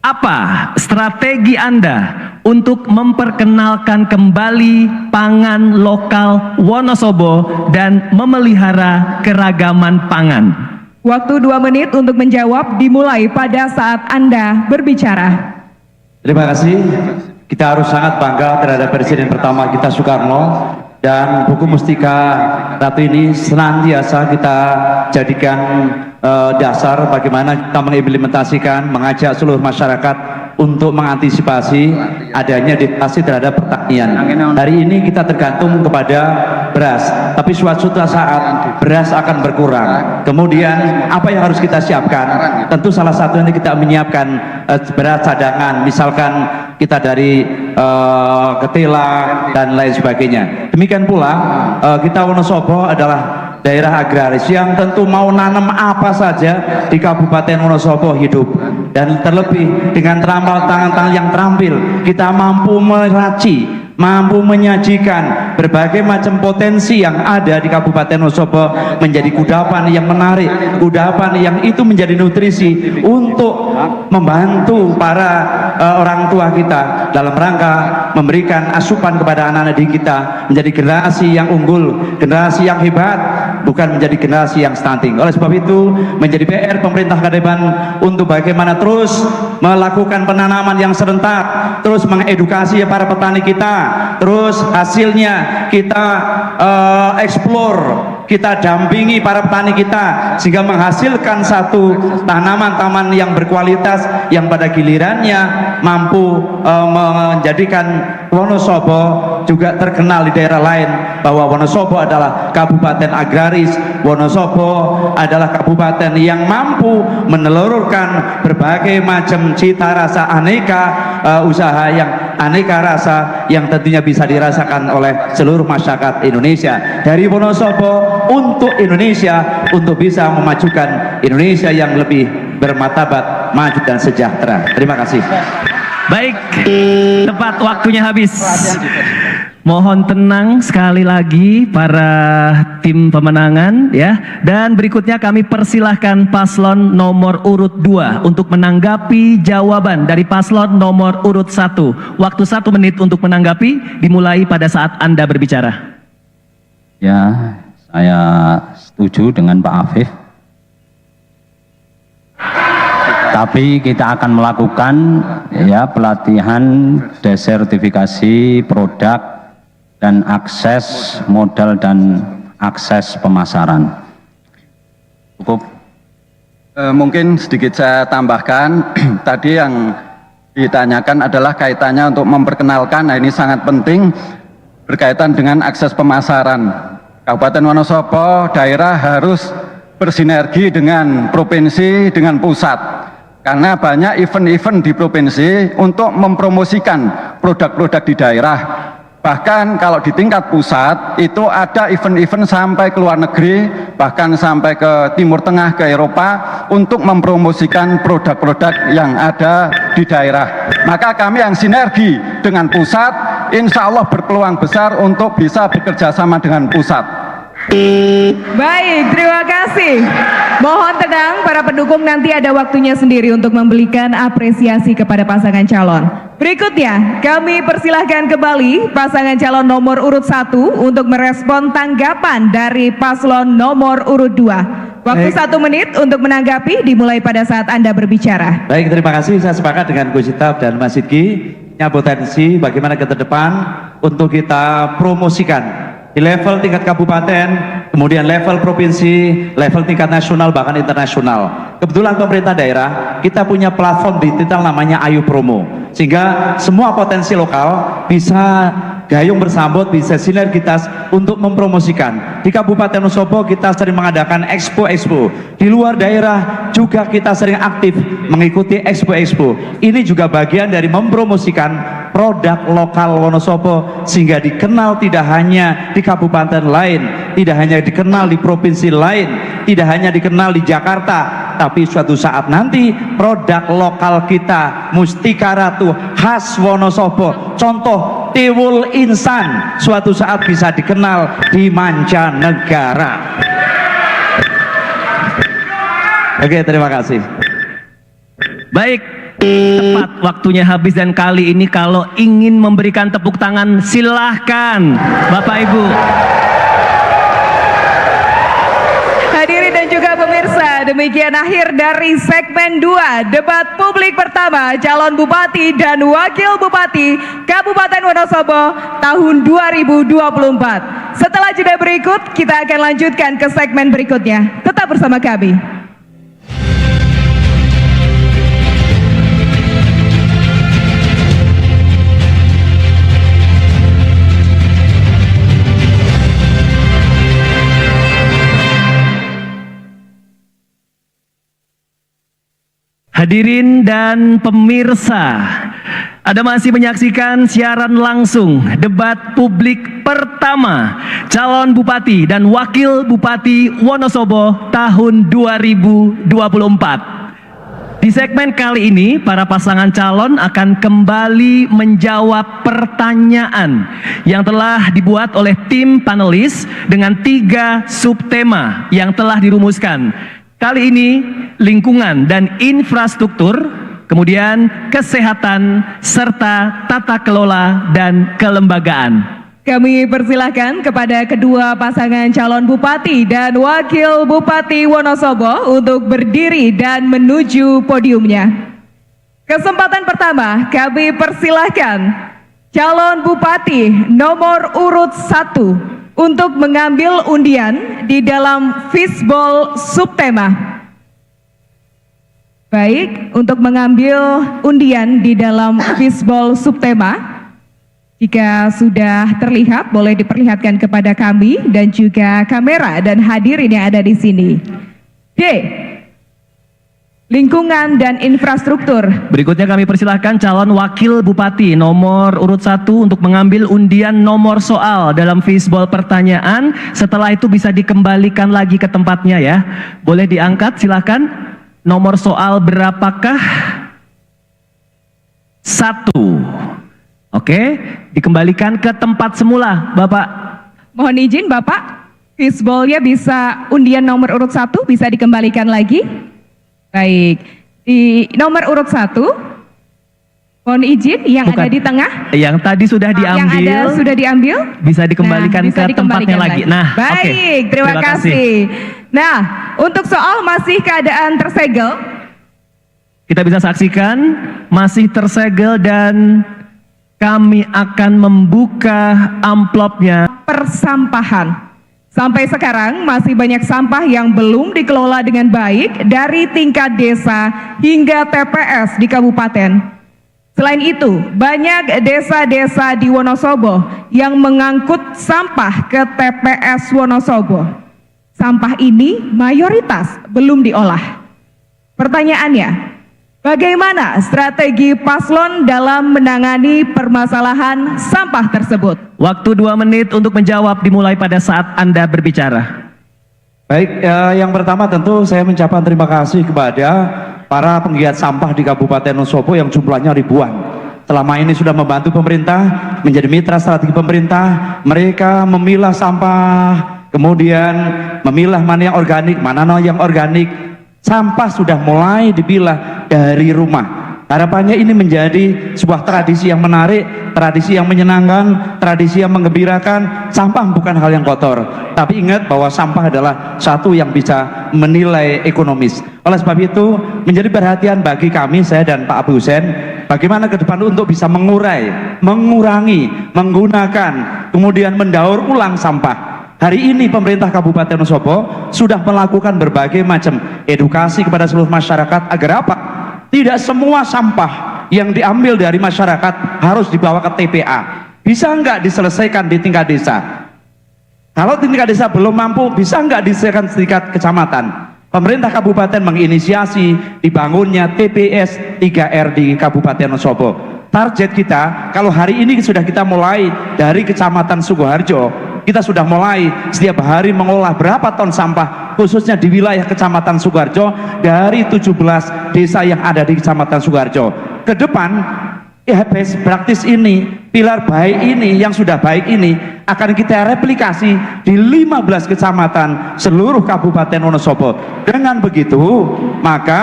Apa strategi Anda untuk memperkenalkan kembali pangan lokal Wonosobo dan memelihara keragaman pangan? Waktu 2 menit untuk menjawab dimulai pada saat Anda berbicara. Terima kasih. Kita harus sangat bangga terhadap Presiden pertama kita Soekarno. Dan buku Mustika Ratu ini senantiasa kita jadikan dasar bagaimana kita mengimplementasikan, mengajak seluruh masyarakat untuk mengantisipasi adanya deflasi terhadap pertanian. Hari ini kita tergantung kepada beras, tapi suatu saat beras akan berkurang. Kemudian apa yang harus kita siapkan? Tentu salah satunya kita menyiapkan beras cadangan, misalkan kita dari ketela dan lain sebagainya. Demikian pula kita Wonosobo adalah daerah agraris yang tentu mau nanam apa saja di Kabupaten Wonosobo hidup, dan terlebih dengan tangan-tangan yang terampil kita mampu meraci, mampu menyajikan berbagai macam potensi yang ada di Kabupaten Wonosobo menjadi kudapan yang menarik, kudapan yang itu menjadi nutrisi untuk membantu para orang tua kita dalam rangka memberikan asupan kepada anak-anak didik kita menjadi generasi yang unggul, generasi yang hebat, bukan menjadi generasi yang stunting. Oleh sebab itu menjadi PR pemerintah ke depan untuk bagaimana terus melakukan penanaman yang serentak, terus mengedukasi para petani kita, terus hasilnya kita eksplor kita dampingi para petani kita sehingga menghasilkan satu tanaman-tanaman yang berkualitas yang pada gilirannya mampu menjadikan Wonosobo juga terkenal di daerah lain bahwa Wonosobo adalah kabupaten agraris, Wonosobo adalah kabupaten yang mampu menelurkan berbagai macam cita rasa aneka usaha yang aneka rasa yang tentunya bisa dirasakan oleh seluruh masyarakat Indonesia. Dari Wonosobo untuk Indonesia, untuk bisa memajukan Indonesia yang lebih bermartabat, maju dan sejahtera. Terima kasih. Baik, tepat waktunya habis. Mohon tenang sekali lagi para tim pemenangan ya. Dan berikutnya kami persilahkan paslon nomor urut 2 untuk menanggapi jawaban dari paslon nomor urut 1. Waktu 1 menit untuk menanggapi dimulai pada saat Anda berbicara. Ya, saya setuju dengan Pak Afif. Tapi kita akan melakukan ya pelatihan desertifikasi produk dan akses modal dan akses pemasaran. Cukup. Mungkin sedikit saya tambahkan, tadi yang ditanyakan adalah kaitannya untuk memperkenalkan, nah ini sangat penting berkaitan dengan akses pemasaran. Kabupaten Wonosobo, daerah harus bersinergi dengan provinsi, dengan pusat. Karena banyak event-event di provinsi untuk mempromosikan produk-produk di daerah. Bahkan kalau di tingkat pusat itu ada event-event sampai ke luar negeri, bahkan sampai ke Timur Tengah, ke Eropa untuk mempromosikan produk-produk yang ada di daerah. Maka kami yang sinergi dengan pusat, insya Allah berpeluang besar untuk bisa bekerja sama dengan pusat. Baik, terima kasih. Mohon tenang para pendukung, nanti ada waktunya sendiri untuk memberikan apresiasi kepada pasangan calon. Berikutnya, kami persilahkan kembali pasangan calon nomor urut 1 untuk merespon tanggapan dari paslon nomor urut 2. Waktu 1 menit untuk menanggapi dimulai pada saat Anda berbicara. Baik, terima kasih. Saya sepakat dengan Gus Itab dan Mas Sidki. Punya potensi bagaimana ke depan untuk kita promosikan di level tingkat kabupaten, kemudian level provinsi, level tingkat nasional, bahkan internasional. Kebetulan pemerintah daerah, kita punya platform digital namanya Ayu Promo. Sehingga semua potensi lokal bisa gayung bersambut, bisa sinergitas untuk mempromosikan. Di Kabupaten Wonosobo kita sering mengadakan expo-expo. Di luar daerah juga kita sering aktif mengikuti expo-expo. Ini juga bagian dari mempromosikan produk lokal Wonosobo sehingga dikenal tidak hanya di kabupaten lain, tidak hanya dikenal di provinsi lain, tidak hanya dikenal di Jakarta, tapi suatu saat nanti produk lokal kita Mustika Ratu khas Wonosobo, contoh tiwul insan, suatu saat bisa dikenal di mancanegara. Oke, terima kasih. Baik, tepat waktunya habis dan kali ini kalau ingin memberikan tepuk tangan silahkan Bapak Ibu. Hadirin dan juga pemirsa, demikian akhir dari segmen 2 debat publik pertama calon bupati dan wakil bupati Kabupaten Wonosobo tahun 2024. Setelah jeda berikut, kita akan lanjutkan ke segmen berikutnya. Tetap bersama kami. Hadirin dan pemirsa, Anda masih menyaksikan siaran langsung debat publik pertama calon bupati dan wakil bupati Wonosobo tahun 2024. Di segmen kali ini, para pasangan calon akan kembali menjawab pertanyaan yang telah dibuat oleh tim panelis dengan 3 subtema yang telah dirumuskan. Kali ini lingkungan dan infrastruktur, kemudian kesehatan, serta tata kelola dan kelembagaan. Kami persilahkan kepada kedua pasangan calon bupati dan wakil bupati Wonosobo untuk berdiri dan menuju podiumnya. Kesempatan pertama kami persilahkan calon bupati nomor urut 1 untuk mengambil undian di dalam fishbowl subtema. Baik, untuk mengambil undian di dalam fishbowl subtema, jika sudah terlihat boleh diperlihatkan kepada kami dan juga kamera dan hadirin yang ada di sini. D. Lingkungan dan infrastruktur. Berikutnya kami persilahkan calon wakil bupati nomor urut 1 untuk mengambil undian nomor soal dalam fishbowl pertanyaan. Setelah itu bisa dikembalikan lagi ke tempatnya ya. Boleh diangkat silakan. Nomor soal berapakah? 1. Oke, dikembalikan ke tempat semula, Bapak. Mohon izin Bapak, fishbowl-nya bisa undian nomor urut 1 bisa dikembalikan lagi. Baik, di nomor urut 1, mohon izin yang Bukan. ada di tengah. Yang tadi sudah diambil. Yang ada sudah diambil. Bisa dikembalikan Bisa ke tempatnya dikembalikan lagi. Nah, baik, oke. terima kasih. Nah, untuk soal masih keadaan tersegel, Kita bisa saksikan masih tersegel dan kami akan membuka amplopnya. persampahan. Sampai sekarang masih banyak sampah yang belum dikelola dengan baik dari tingkat desa hingga TPS di kabupaten. Selain itu, banyak desa-desa di Wonosobo yang mengangkut sampah ke TPS Wonosobo. Sampah ini mayoritas belum diolah. Pertanyaannya, bagaimana strategi paslon dalam menangani permasalahan sampah tersebut? Waktu 2 menit untuk menjawab dimulai pada saat Anda berbicara. Baik, yang pertama tentu saya mengucapkan terima kasih kepada para penggiat sampah di Kabupaten Wonosobo yang jumlahnya ribuan. Selama ini sudah membantu pemerintah, menjadi mitra strategi pemerintah. Mereka memilah sampah, kemudian memilah mana yang organik, mana yang organik. Sampah sudah mulai dipilah dari rumah. Harapannya ini menjadi sebuah tradisi yang menarik, tradisi yang menyenangkan, tradisi yang menggembirakan. Sampah bukan hal yang kotor, tapi ingat bahwa sampah adalah satu yang bisa menilai ekonomis. Oleh sebab itu, menjadi perhatian bagi kami, saya dan Pak Abu Hussein, bagaimana ke depan untuk bisa mengurai, mengurangi, menggunakan, kemudian mendaur ulang sampah. Hari ini pemerintah Kabupaten Wonosobo sudah melakukan berbagai macam edukasi kepada seluruh masyarakat agar apa? Tidak semua sampah yang diambil dari masyarakat harus dibawa ke TPA. Bisa enggak diselesaikan di tingkat desa? Kalau di tingkat desa belum mampu, bisa enggak diselesaikan di tingkat kecamatan? Pemerintah kabupaten menginisiasi dibangunnya TPS 3R di Kabupaten Wonosobo. Target kita, kalau hari ini sudah kita mulai dari Kecamatan Sukoharjo, kita sudah mulai setiap hari mengolah berapa ton sampah khususnya di wilayah Kecamatan Sukoharjo dari 17 desa yang ada di Kecamatan Sukoharjo. Ke depan best praktis ini, pilar baik ini yang sudah baik ini akan kita replikasi di 15 kecamatan seluruh Kabupaten Wonosobo. Dengan begitu, maka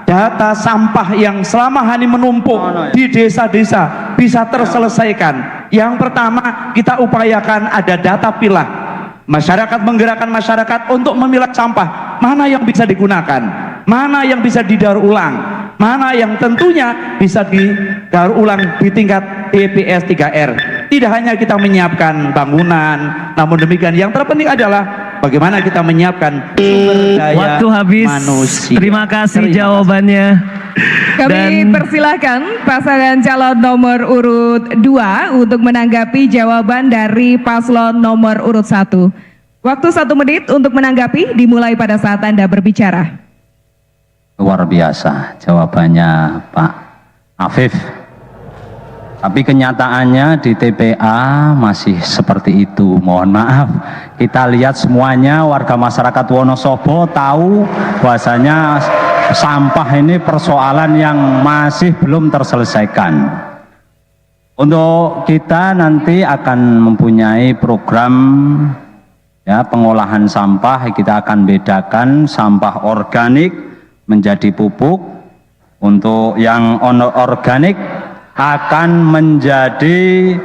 data sampah yang selama ini menumpuk di desa-desa bisa terselesaikan. Yang pertama, kita upayakan ada data pilah. Masyarakat menggerakkan masyarakat untuk memilah sampah. Mana yang bisa digunakan, mana yang bisa didaur ulang, mana yang tentunya bisa didaur ulang di tingkat TPS 3R. Tidak hanya kita menyiapkan bangunan, namun demikian yang terpenting adalah bagaimana kita menyiapkan sumber daya Waktu habis. manusia. Terima kasih jawabannya. Kami persilahkan pasangan calon nomor urut 2 untuk menanggapi jawaban dari paslon nomor urut 1. Waktu 1 menit untuk menanggapi dimulai pada saat Anda berbicara. Luar biasa jawabannya Pak Afif. Tapi kenyataannya di TPA masih seperti itu. Mohon maaf, kita lihat semuanya warga masyarakat Wonosobo tahu bahwasanya sampah ini persoalan yang masih belum terselesaikan. Untuk kita nanti akan mempunyai program ya pengolahan sampah. Kita akan bedakan sampah organik menjadi pupuk. Untuk yang organik akan menjadi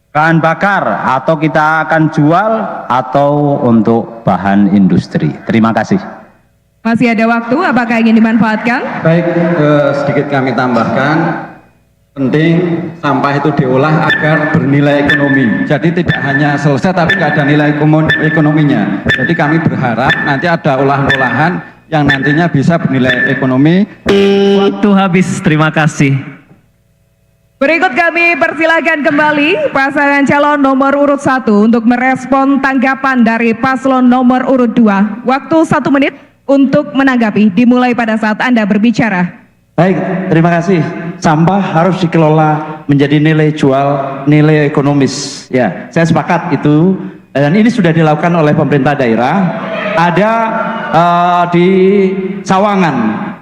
bahan bakar atau kita akan jual atau untuk bahan industri. Terima kasih. Masih ada waktu, apakah ingin dimanfaatkan? Baik, sedikit kami tambahkan. penting sampah itu diolah agar bernilai ekonomi. Jadi tidak hanya selesai tapi nggak ada nilai ekonominya. Jadi kami berharap nanti ada olahan-olahan yang nantinya bisa bernilai ekonomi. Waktu habis, terima kasih. Berikut kami persilakan kembali pasangan calon nomor urut 1 untuk merespon tanggapan dari paslon nomor urut 2. Waktu 1 menit untuk menanggapi, dimulai pada saat Anda berbicara. Baik, terima kasih. Sampah harus dikelola menjadi nilai jual, nilai ekonomis. Ya, saya sepakat itu. Dan ini sudah dilakukan oleh pemerintah daerah. Ada di Sawangan,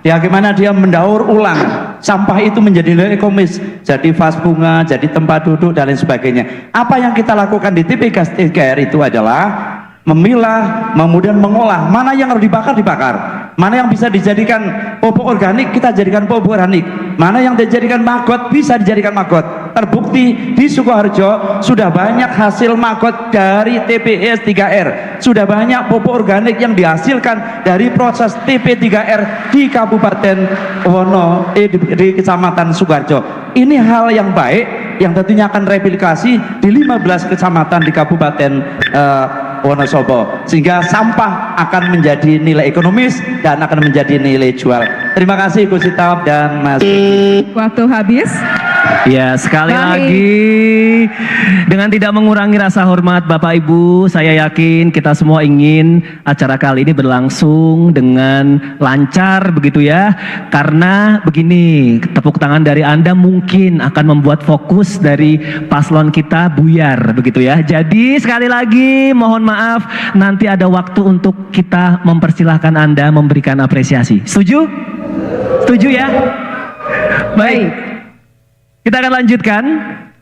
ya gimana dia mendaur ulang sampah itu menjadi nilai ekonomis, jadi vas bunga, jadi tempat duduk dan lain sebagainya. Apa yang kita lakukan di TPK 3R itu adalah memilah, kemudian mengolah, mana yang harus dibakar, mana yang bisa dijadikan pupuk organik, kita jadikan pupuk organik, mana yang dijadikan maggot, bisa dijadikan maggot. Terbukti di Sukoharjo sudah banyak hasil maggot dari TPS 3R, sudah banyak pupuk organik yang dihasilkan dari proses TP3R di Kabupaten di Kecamatan Sukoharjo. Ini hal yang baik yang tentunya akan replikasi di 15 kecamatan di Kabupaten Wonosobo, sehingga sampah akan menjadi nilai ekonomis dan akan menjadi nilai jual. Terima kasih Gus Sitap dan Mas. Waktu habis. Ya, sekali Baik. lagi dengan tidak mengurangi rasa hormat Bapak Ibu, saya yakin kita semua ingin acara kali ini berlangsung dengan lancar begitu ya. Karena begini, tepuk tangan dari Anda mungkin akan membuat fokus dari paslon kita buyar begitu ya. Jadi sekali lagi mohon maaf, nanti ada waktu untuk kita mempersilahkan Anda memberikan apresiasi. Setuju? Setuju ya? Baik. Kita akan lanjutkan.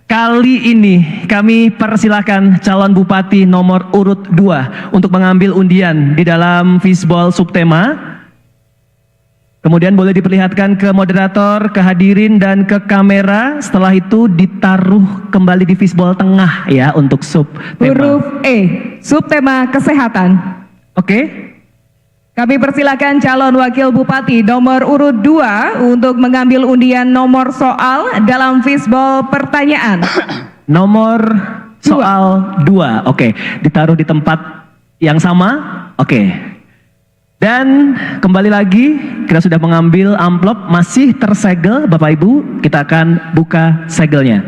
Kali ini kami persilahkan calon bupati nomor urut 2 untuk mengambil undian di dalam fishbowl subtema. Kemudian boleh diperlihatkan ke moderator, ke hadirin dan ke kamera. Setelah itu ditaruh kembali di fishbowl tengah ya untuk subtema. Huruf E, subtema kesehatan. Oke. Kami persilakan calon wakil bupati nomor urut 2 untuk mengambil undian nomor soal dalam fishbowl pertanyaan. Nomor soal 2. Oke, ditaruh di tempat yang sama. Oke. Dan kembali lagi, kita sudah mengambil amplop, masih tersegel Bapak Ibu. Kita akan buka segelnya.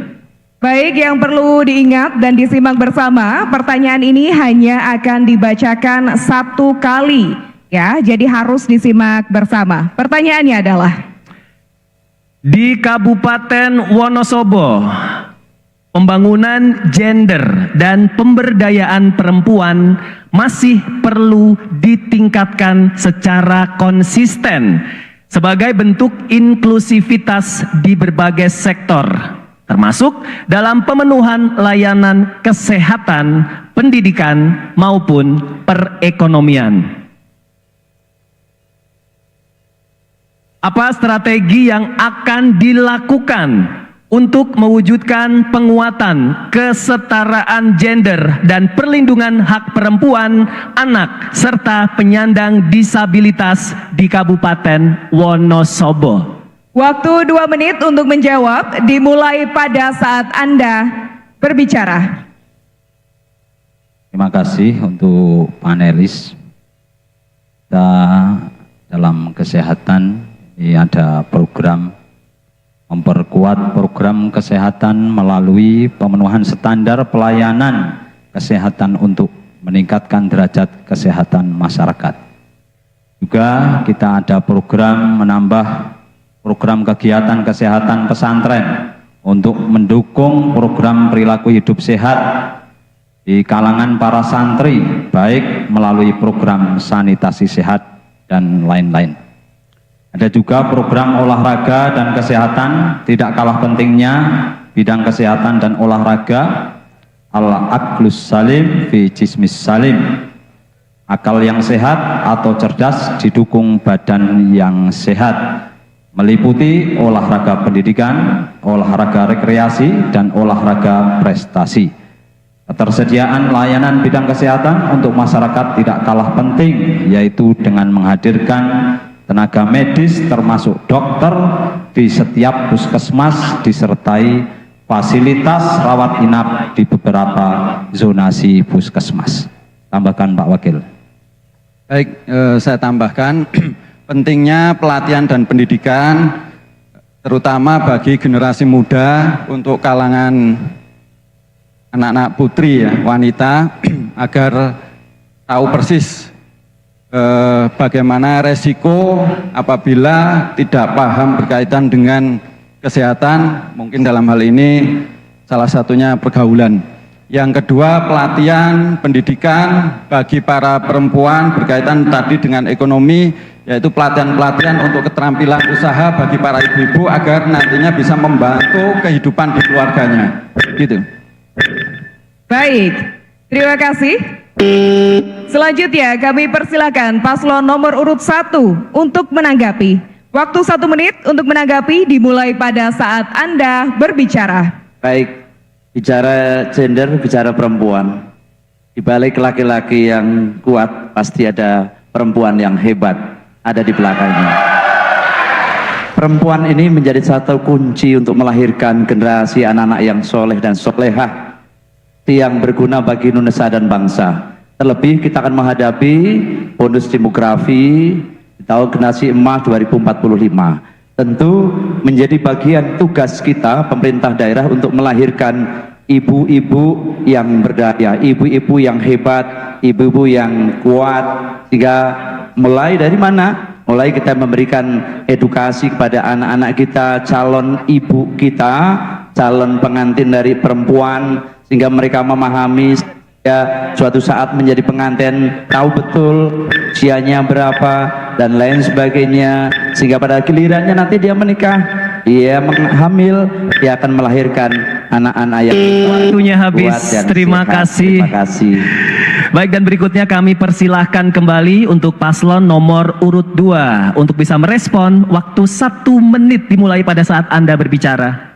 Baik, yang perlu diingat dan disimak bersama, pertanyaan ini hanya akan dibacakan 1 kali. Ya, jadi harus disimak bersama. Pertanyaannya adalah, di Kabupaten Wonosobo, pembangunan gender dan pemberdayaan perempuan masih perlu ditingkatkan secara konsisten sebagai bentuk inklusivitas di berbagai sektor, termasuk dalam pemenuhan layanan kesehatan, pendidikan, maupun perekonomian. Apa strategi yang akan dilakukan untuk mewujudkan penguatan kesetaraan gender dan perlindungan hak perempuan, anak, serta penyandang disabilitas di Kabupaten Wonosobo? waktu 2 menit untuk menjawab, dimulai pada saat Anda berbicara. Terima kasih untuk panelis. Kita dalam kesehatan ini ada program memperkuat program kesehatan melalui pemenuhan standar pelayanan kesehatan untuk meningkatkan derajat kesehatan masyarakat. Juga kita ada program menambah program kegiatan kesehatan pesantren untuk mendukung program perilaku hidup sehat di kalangan para santri, baik melalui program sanitasi sehat dan lain-lain. Ada juga program olahraga dan kesehatan, tidak kalah pentingnya bidang kesehatan dan olahraga, al-aqlus salim fi jismis salim, akal yang sehat atau cerdas didukung badan yang sehat, meliputi olahraga pendidikan, olahraga rekreasi, dan olahraga prestasi. Ketersediaan layanan bidang kesehatan untuk masyarakat tidak kalah penting, yaitu dengan menghadirkan tenaga medis termasuk dokter, di setiap puskesmas disertai fasilitas rawat inap di beberapa zonasi puskesmas. Tambahkan Pak Wakil. Baik, saya tambahkan pentingnya pelatihan dan pendidikan terutama bagi generasi muda untuk kalangan anak-anak putri ya, wanita agar tahu persis bagaimana resiko apabila tidak paham berkaitan dengan kesehatan, mungkin dalam hal ini salah satunya pergaulan. Yang kedua, pelatihan pendidikan bagi para perempuan berkaitan tadi dengan ekonomi, yaitu pelatihan-pelatihan untuk keterampilan usaha bagi para ibu-ibu agar nantinya bisa membantu kehidupan di keluarganya. Gitu. Baik, terima kasih. Selanjutnya kami persilakan paslon nomor urut 1 untuk menanggapi. Waktu 1 menit untuk menanggapi dimulai pada saat Anda berbicara. Baik, bicara gender, bicara perempuan. Di balik laki-laki yang kuat, pasti ada perempuan yang hebat ada di belakangnya. Perempuan ini menjadi satu kunci untuk melahirkan generasi anak-anak yang soleh dan solehah, yang berguna bagi Nusa dan bangsa. Terlebih kita akan menghadapi bonus demografi di tahun generasi emas 2045. Tentu menjadi bagian tugas kita pemerintah daerah untuk melahirkan ibu-ibu yang berdaya, ibu-ibu yang hebat, ibu-ibu yang kuat. Sehingga mulai dari mana? Mulai kita memberikan edukasi kepada anak-anak kita, calon ibu kita, calon pengantin dari perempuan, sehingga mereka memahami ya, suatu saat menjadi pengantin tahu betul usianya berapa dan lain sebagainya, sehingga pada gilirannya nanti dia menikah, dia hamil, dia akan melahirkan anak-anak yang Waktunya habis. kuat dan Terima sehat. kasih. Terima kasih. Baik, dan berikutnya kami persilahkan kembali untuk paslon nomor urut 2 untuk bisa merespon. Waktu 1 menit dimulai pada saat Anda berbicara.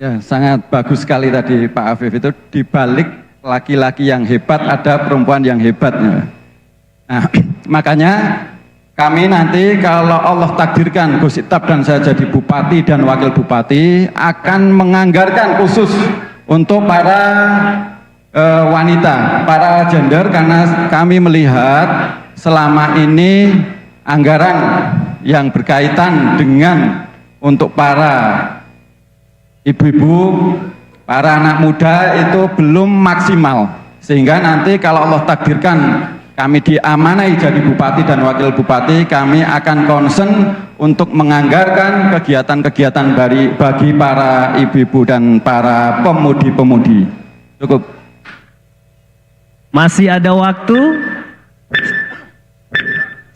Ya, sangat bagus sekali tadi Pak Afif, itu di balik laki-laki yang hebat ada perempuan yang hebat. Nah, makanya kami nanti kalau Allah takdirkan Gus Ittap dan saya jadi bupati dan wakil bupati akan menganggarkan khusus untuk para wanita, para gender, karena kami melihat selama ini anggaran yang berkaitan dengan untuk para ibu-ibu, para anak muda itu belum maksimal, sehingga nanti kalau Allah takdirkan kami diamanai jadi bupati dan wakil bupati, kami akan concern untuk menganggarkan kegiatan-kegiatan bagi para ibu-ibu dan para pemudi-pemudi. Cukup. Masih ada waktu?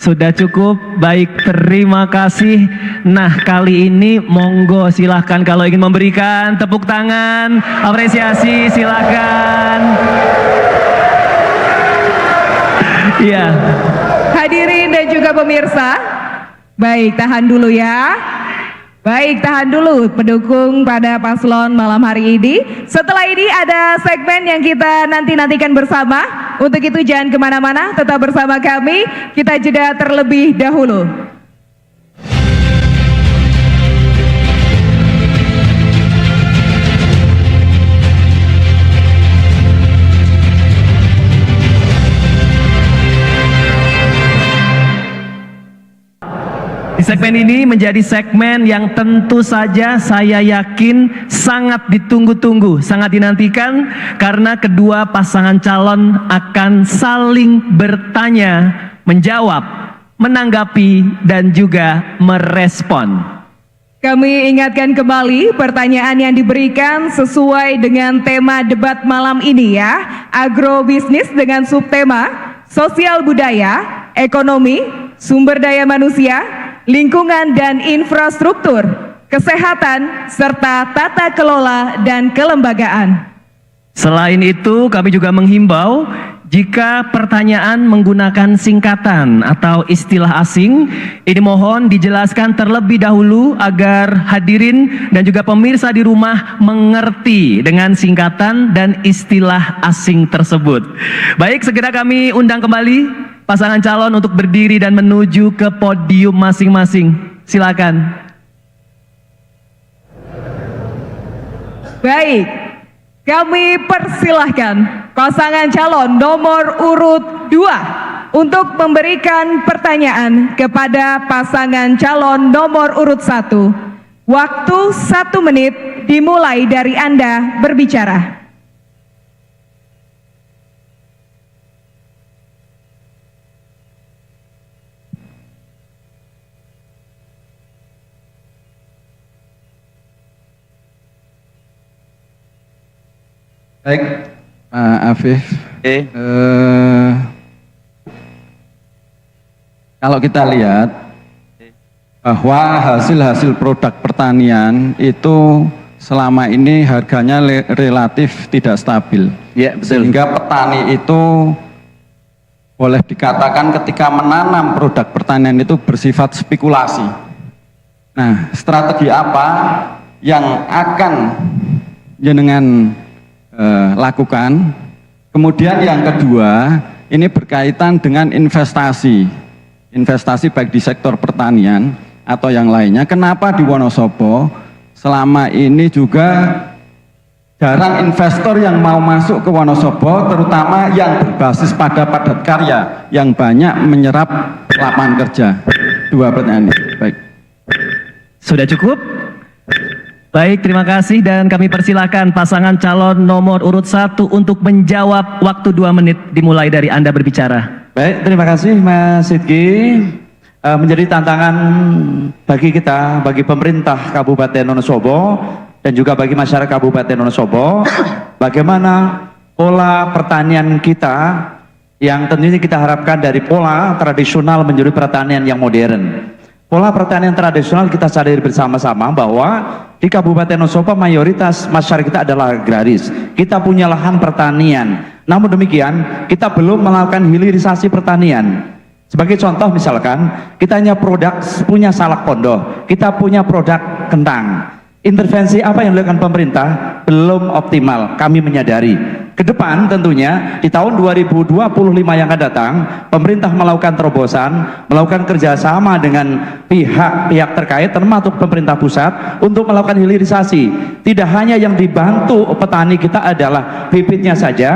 Sudah cukup. Baik, terima kasih. Nah, kali ini monggo silahkan kalau ingin memberikan tepuk tangan, apresiasi, silahkan. Iya. Hadirin dan juga pemirsa, baik tahan dulu ya. Baik, tahan dulu pendukung pada paslon malam hari ini. Setelah ini ada segmen yang kita nantikan bersama. Untuk itu jangan kemana-mana, tetap bersama kami. Kita jeda terlebih dahulu. Di segmen ini menjadi segmen yang tentu saja saya yakin sangat ditunggu-tunggu, sangat dinantikan, karena kedua pasangan calon akan saling bertanya, menjawab, menanggapi, dan juga merespon. Kami ingatkan kembali pertanyaan yang diberikan sesuai dengan tema debat malam ini ya. Agrobisnis dengan subtema sosial budaya, ekonomi, sumber daya manusia, lingkungan dan infrastruktur, kesehatan, serta tata kelola dan kelembagaan. Selain itu, kami juga menghimbau jika pertanyaan menggunakan singkatan atau istilah asing, ini mohon dijelaskan terlebih dahulu agar hadirin dan juga pemirsa di rumah mengerti dengan singkatan dan istilah asing tersebut. Baik, segera kami undang kembali pasangan calon untuk berdiri dan menuju ke podium masing-masing. Silakan. Baik, kami persilahkan pasangan calon nomor urut 2 untuk memberikan pertanyaan kepada pasangan calon nomor urut 1. Waktu 1 menit dimulai dari Anda berbicara. Baik, Pak Afif. Kalau kita lihat bahwa hasil-hasil produk pertanian itu selama ini harganya relatif tidak stabil. Ya, betul. Sehingga petani itu boleh dikatakan ketika menanam produk pertanian itu bersifat spekulasi. Nah, strategi apa yang akan jenengan lakukan? Kemudian yang kedua, ini berkaitan dengan investasi baik di sektor pertanian atau yang lainnya. Kenapa di Wonosobo selama ini juga jarang investor yang mau masuk ke Wonosobo, terutama yang berbasis pada padat karya yang banyak menyerap lapangan kerja? Dua pertanyaan ini. Baik. Sudah cukup? Baik, terima kasih dan kami persilakan pasangan calon nomor urut 1 untuk menjawab. Waktu 2 menit dimulai dari Anda berbicara. Baik, terima kasih Mas Sidki. Menjadi tantangan bagi kita, bagi pemerintah Kabupaten Wonosobo dan juga bagi masyarakat Kabupaten Wonosobo, bagaimana pola pertanian kita yang tentunya kita harapkan dari pola tradisional menjadi pertanian yang modern. Pola pertanian tradisional kita sadari bersama-sama bahwa di Kabupaten Wonosobo mayoritas masyarakat kita adalah agraris. Kita punya lahan pertanian. Namun demikian, kita belum melakukan hilirisasi pertanian. Sebagai contoh misalkan, kita hanya punya salak pondoh, kita punya produk kentang. Intervensi apa yang dilakukan pemerintah belum optimal, kami menyadari. Ke depan tentunya di tahun 2025 yang akan datang, pemerintah melakukan terobosan, melakukan kerjasama dengan pihak-pihak terkait termasuk pemerintah pusat untuk melakukan hilirisasi. Tidak hanya yang dibantu petani kita adalah bibitnya saja,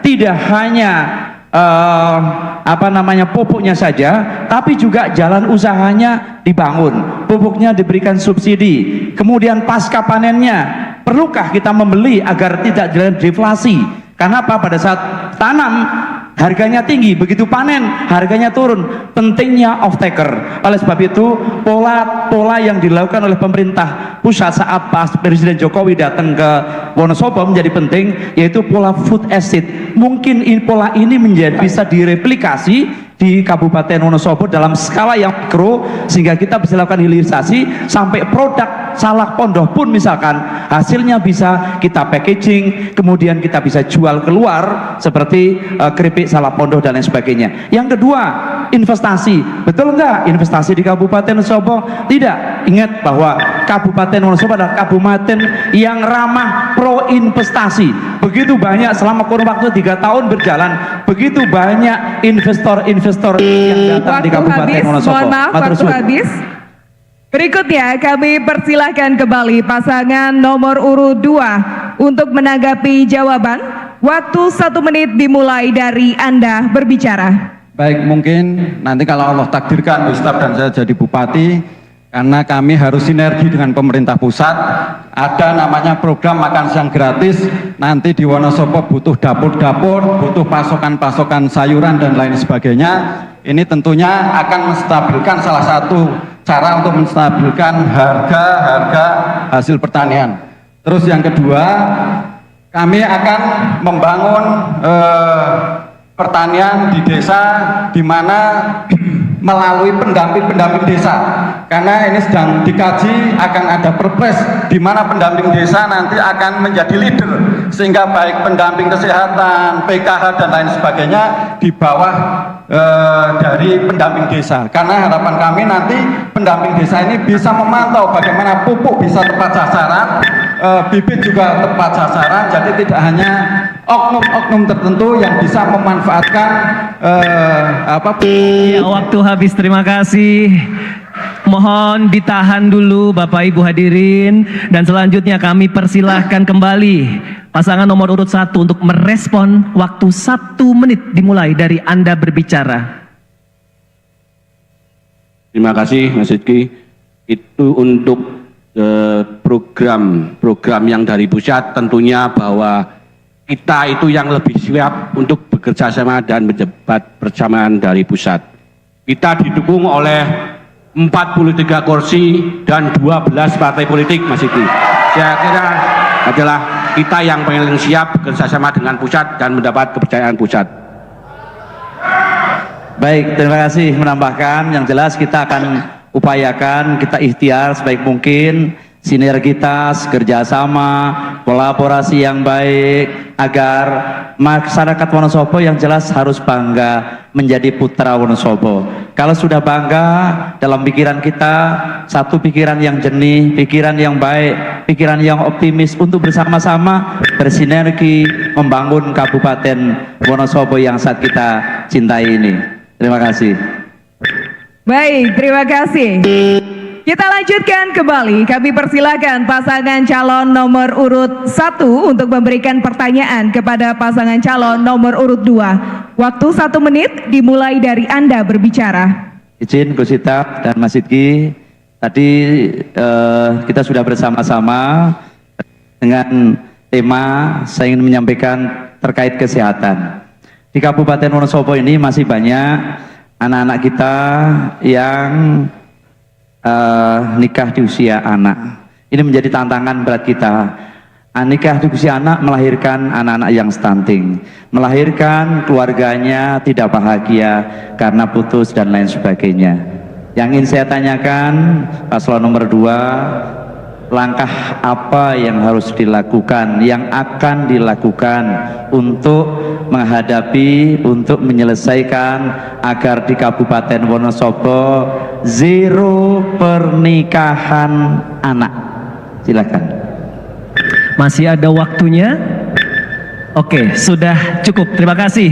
tidak hanya pupuknya saja, tapi juga jalan usahanya dibangun, pupuknya diberikan subsidi, kemudian pasca panennya perlukah kita membeli agar tidak jalan deflasi? Karena apa? Pada saat tanam harganya tinggi, begitu panen harganya turun. Pentingnya off taker. Oleh sebab itu pola yang dilakukan oleh pemerintah pusat saat Presiden Jokowi datang ke Wonosobo menjadi penting, yaitu pola food estate. Mungkin pola ini bisa direplikasi di Kabupaten Wonosobo dalam skala yang mikro, sehingga kita bisa lakukan hilirisasi sampai produk salak pondoh pun misalkan hasilnya bisa kita packaging, kemudian kita bisa jual keluar seperti keripik salak pondoh dan lain sebagainya. Yang kedua, investasi. Betul enggak investasi di Kabupaten Wonosobo? Tidak. Ingat bahwa Kabupaten Wonosobo adalah kabupaten yang ramah pro investasi. Begitu banyak selama kurun waktu 3 tahun berjalan, begitu banyak investor yang datang di Kabupaten Wonosobo. Mohon maaf, waktu habis. Berikutnya kami persilahkan kembali pasangan nomor urut 2 untuk menanggapi jawaban. Waktu 1 menit dimulai dari Anda berbicara. Baik, mungkin nanti kalau Allah takdirkan Ustaz dan saya jadi bupati, karena kami harus sinergi dengan pemerintah pusat, ada namanya program makan siang gratis. Nanti di Wonosobo butuh dapur-dapur, butuh pasokan-pasokan sayuran dan lain sebagainya. Ini tentunya akan menstabilkan, salah satu cara untuk menstabilkan harga hasil pertanian. Terus yang kedua, kami akan membangun pertanian di desa, di mana melalui pendamping desa, karena ini sedang dikaji, akan ada perpres di mana pendamping desa nanti akan menjadi leader, sehingga baik pendamping kesehatan, PKH dan lain sebagainya di bawah dari pendamping desa. Karena harapan kami nanti pendamping desa ini bisa memantau bagaimana pupuk bisa tepat sasaran, bibit juga tepat sasaran, jadi tidak hanya oknum-oknum tertentu yang bisa memanfaatkan Ya, waktu habis, terima kasih. Mohon ditahan dulu Bapak Ibu hadirin, dan selanjutnya kami persilahkan kembali pasangan nomor urut 1 untuk merespon. Waktu 1 menit dimulai dari Anda berbicara. Terima kasih Mas Rizky. Itu untuk program yang dari pusat, tentunya bahwa kita itu yang lebih siap untuk bekerja sama dan menjabat bersamaan dari pusat. Kita didukung oleh 43 kursi dan 12 partai politik, Mas Rizky. Saya kira adalah kita yang paling siap bekerja sama dengan pusat dan mendapat kepercayaan pusat. Baik, terima kasih menambahkan. Yang jelas kita akan upayakan, kita ikhtiar sebaik mungkin, sinergitas, kerjasama, kolaborasi yang baik, agar masyarakat Wonosobo yang jelas harus bangga menjadi putra Wonosobo. Kalau sudah bangga, dalam pikiran kita, satu pikiran yang jernih, pikiran yang baik, pikiran yang optimis untuk bersama-sama bersinergi membangun Kabupaten Wonosobo yang saat kita cintai ini. Terima kasih. Baik, terima kasih. Kita lanjutkan kembali. Kami persilakan pasangan calon nomor urut 1 untuk memberikan pertanyaan kepada pasangan calon nomor urut 2. Waktu 1 menit dimulai dari Anda berbicara. Izin Gus Hitap dan Mas Sidki, tadi kita sudah bersama-sama dengan tema saya ingin menyampaikan terkait kesehatan. Di Kabupaten Wonosobo ini masih banyak anak-anak kita yang nikah di usia anak. Ini menjadi tantangan berat kita. Nikah di usia anak melahirkan anak-anak yang stunting, melahirkan keluarganya tidak bahagia karena putus dan lain sebagainya. Yang ingin saya tanyakan paslon nomor 2, langkah apa yang harus dilakukan, yang akan dilakukan untuk menghadapi, untuk menyelesaikan agar di Kabupaten Wonosobo zero pernikahan anak? Silakan. Masih ada waktunya? Oke, sudah cukup. Terima kasih.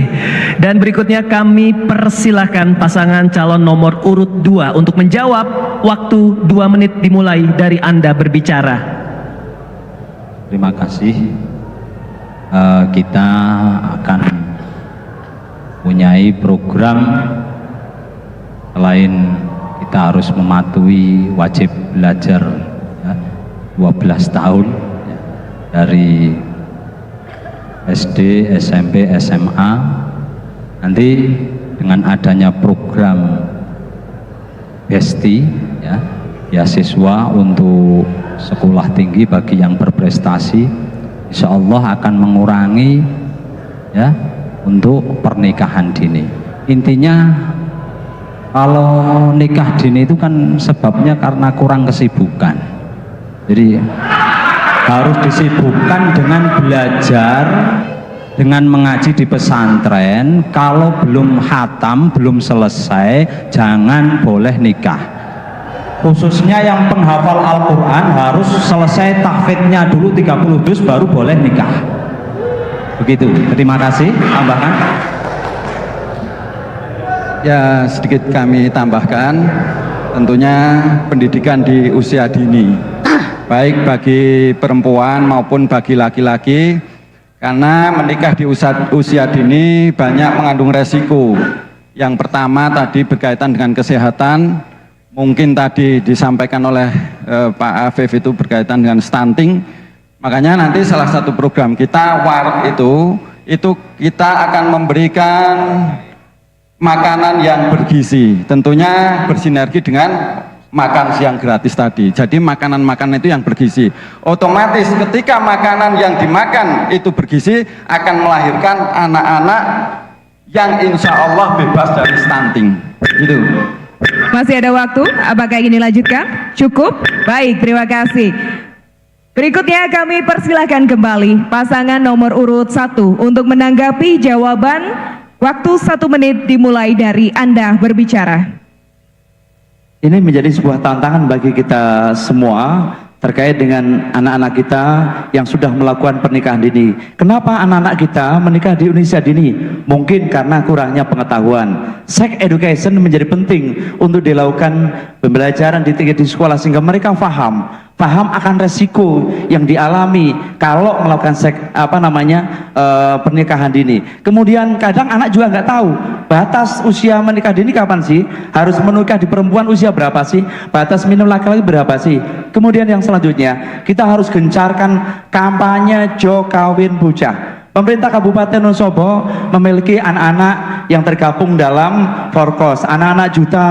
Dan berikutnya kami persilahkan pasangan calon nomor urut 2 untuk menjawab. Waktu 2 menit dimulai dari Anda berbicara. Terima kasih. Kita akan mempunyai program, selain kita harus mematuhi wajib belajar ya, 12 tahun ya, dari SD, SMP, SMA. Nanti dengan adanya program BESTI ya, beasiswa untuk sekolah tinggi bagi yang berprestasi, insya Allah akan mengurangi ya untuk pernikahan dini. Intinya kalau nikah dini itu kan sebabnya karena kurang kesibukan. Jadi harus disibukkan dengan belajar, dengan mengaji di pesantren. Kalau belum khatam, belum selesai, jangan boleh nikah. Khususnya yang penghafal Al-Quran harus selesai tahfidnya dulu 30 juz baru boleh nikah. Begitu. Terima kasih. Tambahkan. Ya, sedikit kami tambahkan, tentunya pendidikan di usia dini, baik bagi perempuan maupun bagi laki-laki, karena menikah di usia dini banyak mengandung resiko. Yang pertama tadi berkaitan dengan kesehatan, mungkin tadi disampaikan oleh Pak Afif itu berkaitan dengan stunting. Makanya nanti salah satu program kita itu kita akan memberikan makanan yang bergizi, tentunya bersinergi dengan makan siang gratis tadi. Jadi makanan-makanan itu yang bergizi. Otomatis ketika makanan yang dimakan itu bergizi akan melahirkan anak-anak yang insya Allah bebas dari stunting. Gitu. Masih ada waktu? Apakah ingin dilanjutkan? Cukup? Baik, terima kasih. Berikutnya kami persilahkan kembali pasangan nomor urut 1 untuk menanggapi jawaban. Waktu 1 menit dimulai dari Anda berbicara. Ini menjadi sebuah tantangan bagi kita semua terkait dengan anak-anak kita yang sudah melakukan pernikahan dini. Kenapa anak-anak kita menikah di usia dini? Mungkin karena kurangnya pengetahuan. Sex education menjadi penting untuk dilakukan pembelajaran di sekolah sehingga mereka paham akan resiko yang dialami kalau melakukan pernikahan dini. Kemudian kadang anak juga nggak tahu batas usia menikah dini kapan sih, harus menikah di perempuan usia berapa sih, batas minimum laki-laki berapa sih. Kemudian yang selanjutnya kita harus gencarkan kampanye Jo Kawin Bocah. Pemerintah Kabupaten Wonosobo memiliki anak-anak yang tergabung dalam Forkos, anak-anak juta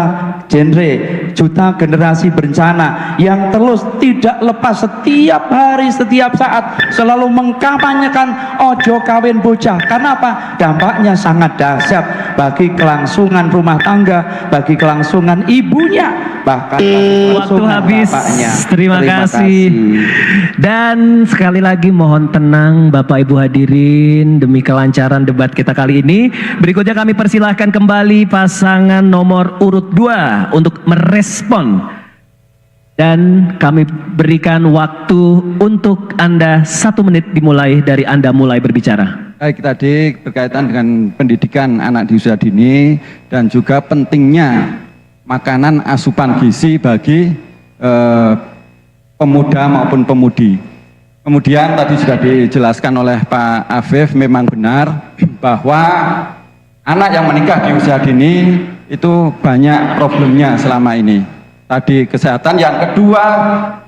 genre, juta generasi berencana yang terus tidak lepas setiap hari, setiap saat selalu mengkampanyekan ojo kawin bocah. Karena apa? Dampaknya sangat dahsyat bagi kelangsungan rumah tangga, bagi kelangsungan ibunya, bahkan Waktu habis. bapaknya. Terima kasih. Dan sekali lagi mohon tenang Bapak Ibu hadirin demi kelancaran debat kita kali ini. Berikutnya kami persilahkan kembali pasangan nomor urut 2 untuk merespon. Dan kami berikan waktu untuk Anda 1 menit dimulai dari Anda mulai berbicara. Baik, tadi berkaitan dengan pendidikan anak di usia dini dan juga pentingnya makanan asupan gizi bagi pemuda maupun pemudi. Kemudian tadi sudah dijelaskan oleh Pak Afif, memang benar bahwa anak yang menikah di usia dini itu banyak problemnya selama ini. Tadi kesehatan, yang kedua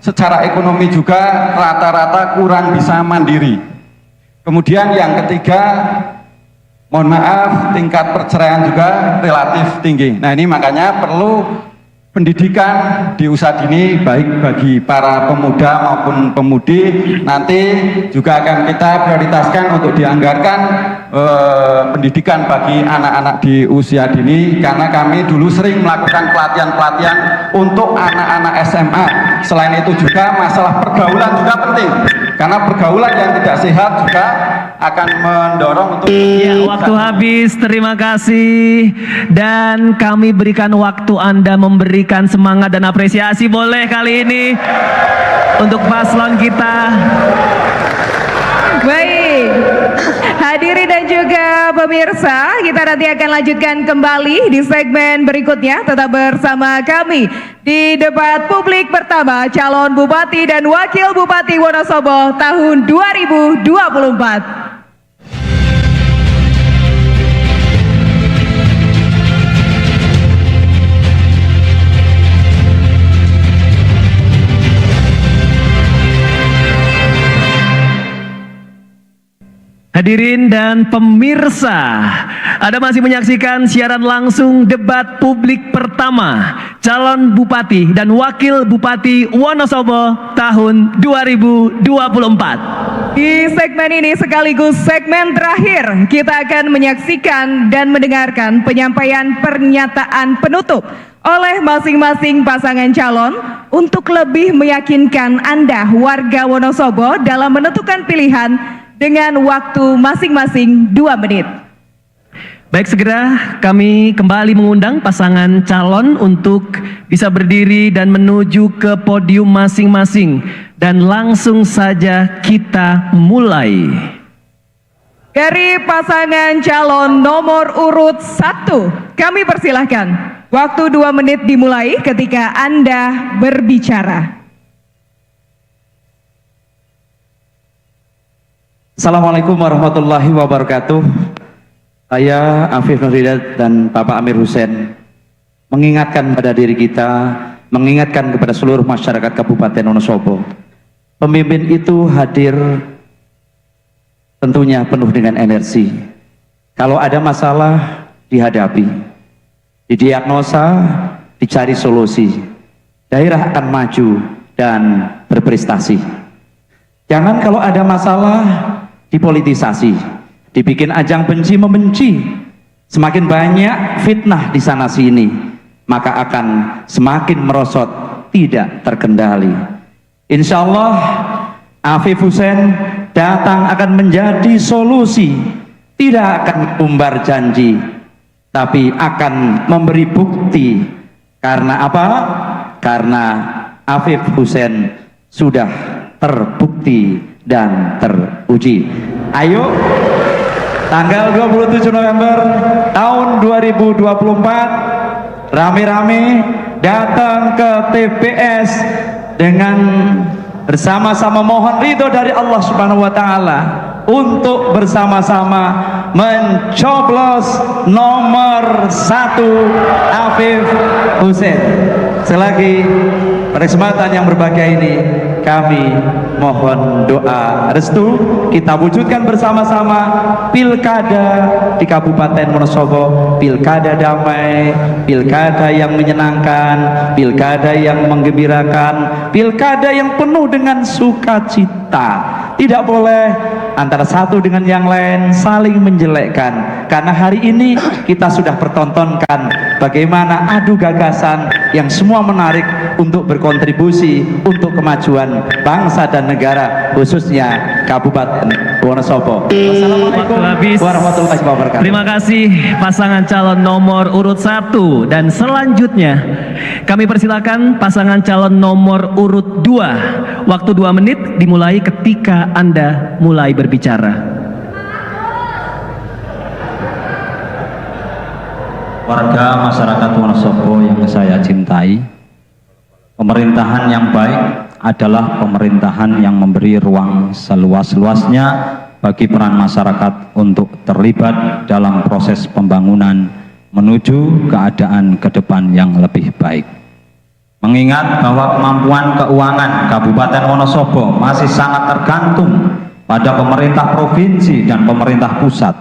secara ekonomi juga rata-rata kurang bisa mandiri. Kemudian yang ketiga, mohon maaf, tingkat perceraian juga relatif tinggi. Nah, ini makanya perlu pendidikan di usia dini baik bagi para pemuda maupun pemudi. Nanti juga akan kita prioritaskan untuk dianggarkan pendidikan bagi anak-anak di usia dini, karena kami dulu sering melakukan pelatihan-pelatihan untuk anak-anak SMA. Selain itu juga masalah pergaulan juga penting, karena pergaulan yang tidak sehat juga akan mendorong untuk Waktu habis, terima kasih. Dan kami berikan waktu Anda memberikan semangat dan apresiasi boleh kali ini untuk paslon kita. Baik, hadirin dan juga pemirsa, kita nanti akan lanjutkan kembali di segmen berikutnya. Tetap bersama kami di debat publik pertama calon Bupati dan Wakil Bupati Wonosobo tahun 2024. Hadirin dan pemirsa, Anda masih menyaksikan siaran langsung debat publik pertama calon Bupati dan Wakil Bupati Wonosobo tahun 2024. Di segmen ini sekaligus segmen terakhir, kita akan menyaksikan dan mendengarkan penyampaian pernyataan penutup oleh masing-masing pasangan calon untuk lebih meyakinkan Anda warga Wonosobo dalam menentukan pilihan dengan waktu masing-masing 2 menit. Baik, segera kami kembali mengundang pasangan calon untuk bisa berdiri dan menuju ke podium masing-masing. Dan langsung saja kita mulai. Dari pasangan calon nomor urut 1, kami persilahkan. Waktu 2 menit dimulai ketika Anda berbicara. Assalamualaikum warahmatullahi wabarakatuh. Saya Afif Nurhidayat dan Bapak Amir Hussein mengingatkan pada diri kita, mengingatkan kepada seluruh masyarakat Kabupaten Wonosobo. Pemimpin itu hadir tentunya penuh dengan energi. Kalau ada masalah dihadapi, didiagnosa, dicari solusi. Daerah akan maju dan berprestasi. Jangan kalau ada masalah dipolitisasi, dibikin ajang benci membenci. Semakin banyak fitnah di sana sini, maka akan semakin merosot, tidak terkendali. Insya Allah Afif Hussein datang akan menjadi solusi, tidak akan umbar janji, tapi akan memberi bukti. Karena apa? Karena Afif Hussein sudah terbukti dan teruji. Ayo, tanggal 27 November tahun 2024 rame-rame datang ke TPS dengan bersama-sama mohon ridho dari Allah Subhanahu wa taala untuk bersama-sama mencoblos nomor 1 Afif Hussein. Selagi pada kesempatan yang berbahagia ini kami mohon doa restu, kita wujudkan bersama-sama pilkada di Kabupaten Wonosobo, pilkada damai, pilkada yang menyenangkan, pilkada yang menggembirakan, pilkada yang penuh dengan sukacita. Tidak boleh antara satu dengan yang lain saling menjelekkan, karena hari ini kita sudah pertontonkan bagaimana adu gagasan yang semua menarik untuk berkontribusi untuk kemajuan bangsa dan negara, khususnya Kabupaten Wonosobo. Wassalamualaikum warahmatullahi wabarakatuh. Terima kasih pasangan calon nomor urut 1, dan selanjutnya kami persilakan pasangan calon nomor urut 2. Waktu 2 menit dimulai ketika Anda mulai berbicara. Warga masyarakat Wonosobo yang saya cintai, pemerintahan yang baik adalah pemerintahan yang memberi ruang seluas-luasnya bagi peran masyarakat untuk terlibat dalam proses pembangunan menuju keadaan ke depan yang lebih baik. Mengingat bahwa kemampuan keuangan Kabupaten Wonosobo masih sangat tergantung pada pemerintah provinsi dan pemerintah pusat,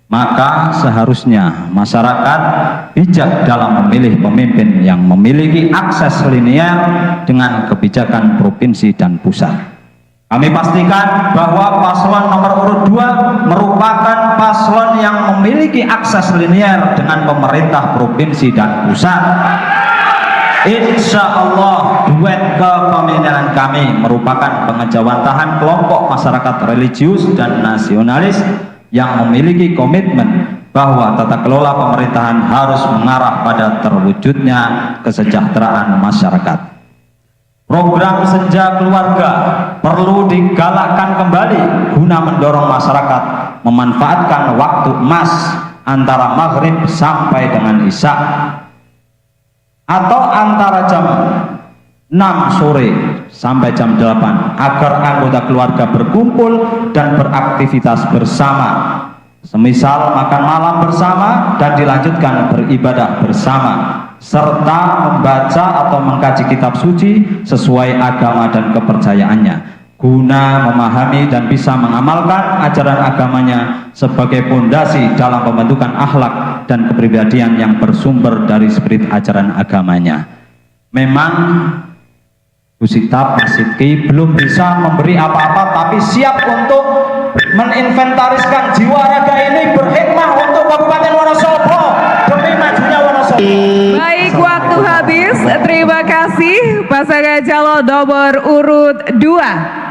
maka seharusnya masyarakat bijak dalam memilih pemimpin yang memiliki akses linear dengan kebijakan provinsi dan pusat. Kami pastikan bahwa paslon nomor urut 2 merupakan paslon yang memiliki akses linear dengan pemerintah provinsi dan pusat. Insya Allah duet kepemimpinan kami merupakan pengejawantahan kelompok masyarakat religius dan nasionalis yang memiliki komitmen bahwa tata kelola pemerintahan harus mengarah pada terwujudnya kesejahteraan masyarakat. Program Senja Keluarga perlu digalakkan kembali guna mendorong masyarakat memanfaatkan waktu emas antara maghrib sampai dengan isya, atau antara jam 6 sore sampai jam 8, agar anggota keluarga berkumpul dan beraktivitas bersama, semisal makan malam bersama dan dilanjutkan beribadah bersama, serta membaca atau mengkaji kitab suci sesuai agama dan kepercayaannya, guna memahami dan bisa mengamalkan ajaran agamanya sebagai pondasi dalam pembentukan akhlak dan kepribadian yang bersumber dari spirit ajaran agamanya. Memang Gusita Pasitki belum bisa memberi apa-apa, tapi siap untuk meninventariskan jiwa raga ini berhikmah untuk Kabupaten Wonosobo demi majunya Wonosobo. Baik, waktu habis. Terima kasih pasangan calon nomor urut 2.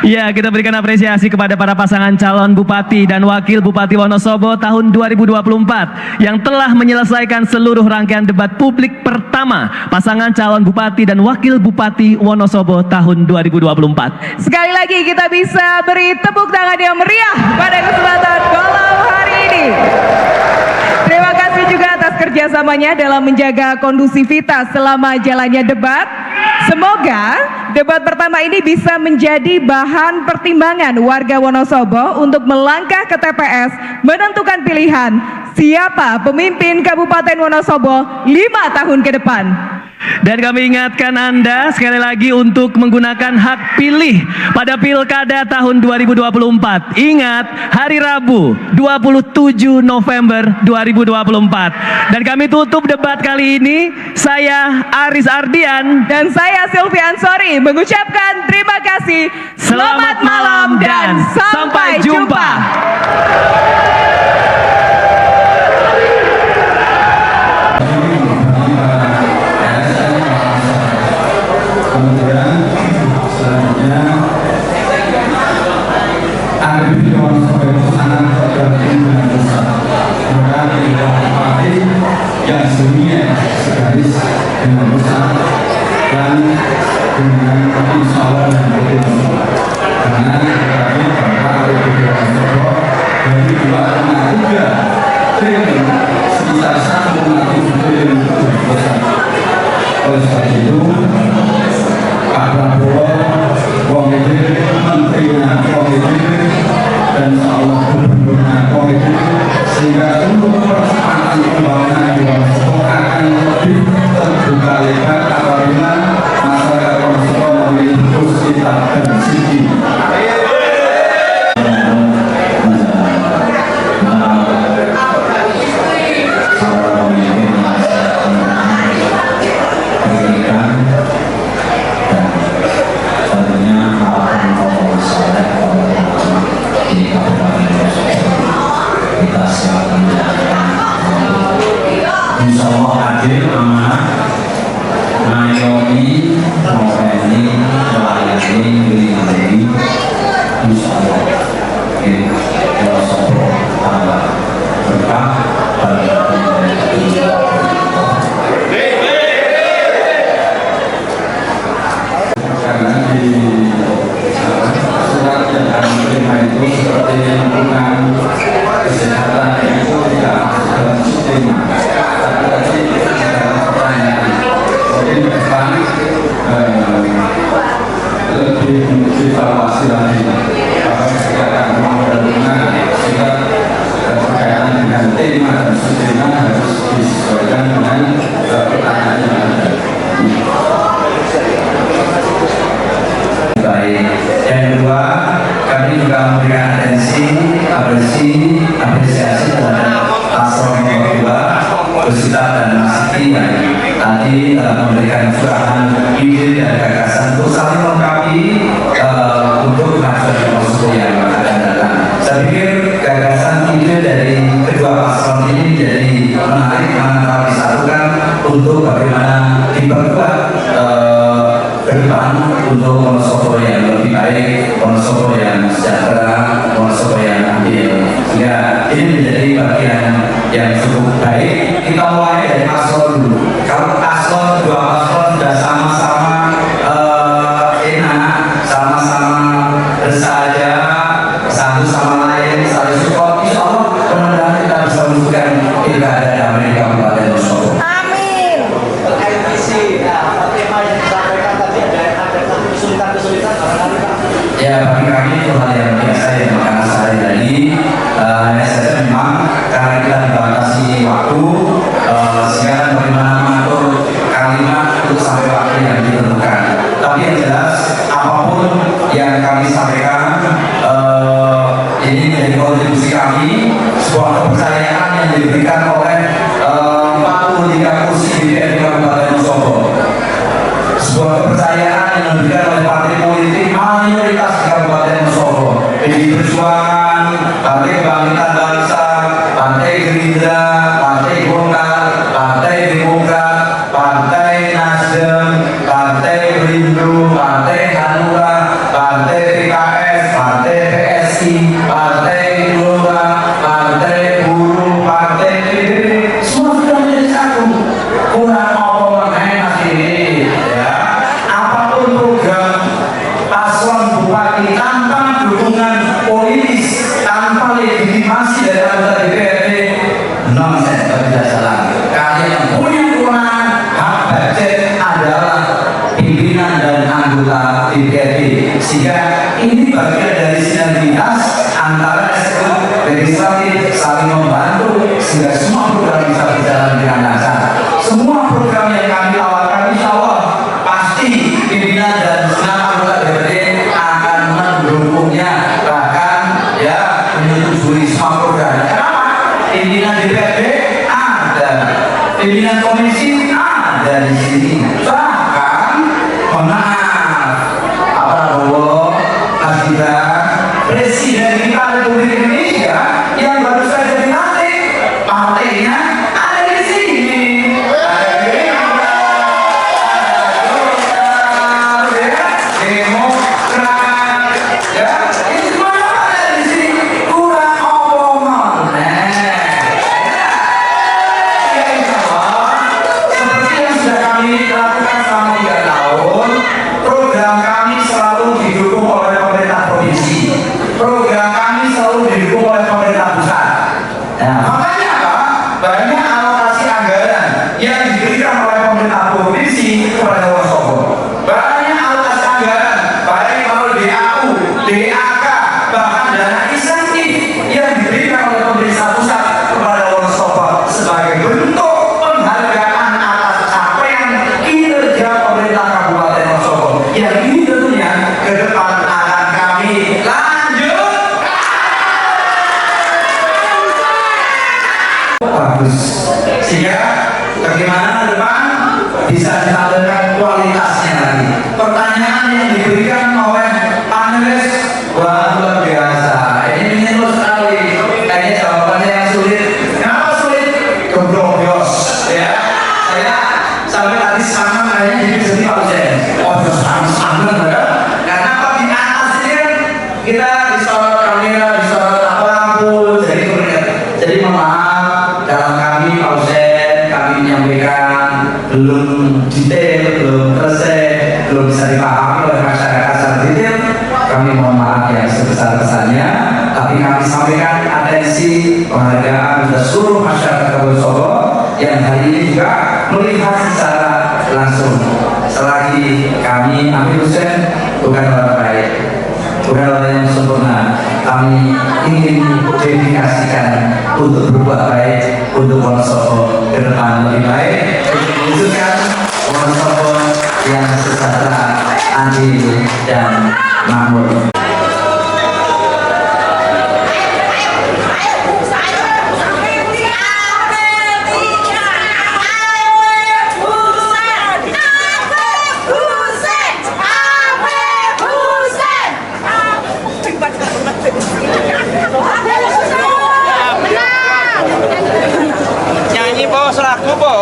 Ya, kita berikan apresiasi kepada para pasangan calon Bupati dan Wakil Bupati Wonosobo tahun 2024 yang telah menyelesaikan seluruh rangkaian debat publik pertama pasangan calon Bupati dan Wakil Bupati Wonosobo tahun 2024. Sekali lagi kita bisa beri tepuk tangan yang meriah pada kesempatan malam hari ini. Terima kasih juga atas kerjasamanya dalam menjaga kondusivitas selama jalannya debat. Semoga debat pertama ini bisa menjadi bahan pertimbangan warga Wonosobo untuk melangkah ke TPS menentukan pilihan siapa pemimpin Kabupaten Wonosobo 5 tahun ke depan. Dan kami ingatkan Anda sekali lagi untuk menggunakan hak pilih pada Pilkada tahun 2024. Ingat, hari Rabu 27 November 2024. Dan kami tutup debat kali ini. Saya Aris Ardian dan saya Sylvia Ansori mengucapkan terima kasih. Selamat malam dan sampai jumpa. yang sedunia segaris dengan besar dan Insya Allah adil, amanah, ngayomi, ngopeni, melayani, melindungi. Insya Allah Wonosobo tambah berkah bagi karena di surat yang kami terima itu seperti lingkungan kesehatan itu tidak dalam sistem. Tapi tadi dalam pertanyaan mungkin depan lebih dievaluasi lagi apa kegiatan mau dan benar sehingga berkaitan dengan tema dan sistemnya harus disesuaikan dengan pertanyaan yang ada. Baik. Yang kedua, kami juga memberikan apresiasi terhadap paslon nomor 2 Gusita dan Masiti yang tadi memberikan curahan ide dan gagasan untuk saling melengkapi untuk pengajuan Wonosobo yang akan datang. Saya pikir gagasan ide dari kedua paslon ini menjadi menarik manakala disatukan untuk bagaimana diperkuat ke depan untuk Wonosobo yang lebih baik, Wonosobo yang sejahtera, Wonosobo yang adil. Sehingga ini menjadi bagian yang cukup baik. Kita mulai dari paslon dulu. Kalau paslon, dua paslon sudah sama-sama enak, sama-sama bersahaja, satu sama lain saling support. Insya Allah mudah-mudahan kita bisa menunjukkan pilkada damai di Kabupaten Wonosobo. Amin. Terkait visi, tema yang disampaikan tadi ada kesulitan-kesulitan barangkali Pak. Ya, bagi kami itu hal yang biasa yang karena sehari-hari hanya saja memang karena kita dibatasi waktu sehingga bagaimana mengatur kalimat untuk sampai waktu yang ditentukan. Tapi yang jelas apapun yang kami sampaikan ini menjadi kontribusi kami, sebuah kepercayaan yang diberikan oleh 43 kursi DPRD Kabupaten Wonosobo. Sebuah kepercayaan yang diberikan oleh partai politik mayoritas di Kabupaten Wonosobo. PDI Perjuangan, Partai Kebangkitan Bangsa, Partai Gerindra, Partai Golkar, Partai Demokrat, Partai Nasdem, Partai Berindo, Partai Hanura, Partai PKS, Partai PSI, Partai Gelora, Partai Buruh, Partai PBB, semua sudah menjadi satu. Kurang apa masih ya. Apapun program paslon bupati tanpa dukungan politis, tanpa legitimasi dari anggota DPRD, nonsense, tidak salah. Kalian yang punya kewenangan hak budget adalah pimpinan dan anggota DPRD, sehingga ini bagian dari sinergitas antara eksekutif legislatif saling membantu sehingga semua program bisa berjalan dengan lancar. Semua program yang kami tawarkan insya Allah pasti pimpinan dan senat anggota DPRD akan mendukungnya, bahkan ya menyetujui semua program. Kenapa? Pimpinan DPRD ada, pimpinan komisi ada di sini. Bahkan maaf, Pak Prabowo, Mas Gibran, Presiden kita Republik Indonesia yang baru saja dilantik, partainya ada di sini. Demokrat, ya, itu semua ada di sini. Kurang omongan, ya insya Allah, seperti yang sudah kami lakukan selama 3 tahun, program kami selalu didukung oleh pemerintah provinsi, program kami selalu didukung oleh pemerintah pusat. Nah, makanya apa? Banyak alokasi anggaran yang diberikan oleh pemerintah provinsi kepada Wonosobo. Banyak alokasi anggaran, baik melalui DAU, DAK, bahkan dana insentif yang diberikan oleh pemerintah pusat kepada Wonosobo sebagai bentuk penghargaan atas capaian kinerja pemerintah Kabupaten Wonosobo. Yang ini tentunya ke depan akan kami lanjutkan. Bagus, sehingga bagaimana ke depan bisa ditampilkan kualitasnya lagi. Pertanyaan yang diberikan oleh panelis, wah luar biasa. Ini menyentuh sekali. Kayaknya jawabannya yang sulit dalam kami Pak Hussein, kami menyampaikan belum detail, belum selesai, belum bisa dipahami oleh masyarakat secara detail, kami mohon maaf yang sebesar-besarnya, tapi kami sampaikan atensi penghargaan kepada seluruh masyarakat Wonosobo yang hari ini juga melihat secara langsung. Selagi kami Amir Hussein bukan orang baik, bukan orang yang sempurna, kami ingin dedikasikan untuk berbuat baik untuk Wonosobo ke depan lebih baik, untuk mewujudkan Wonosobo yang sejahtera, adil dan makmur. Nyanyi po, selaku po.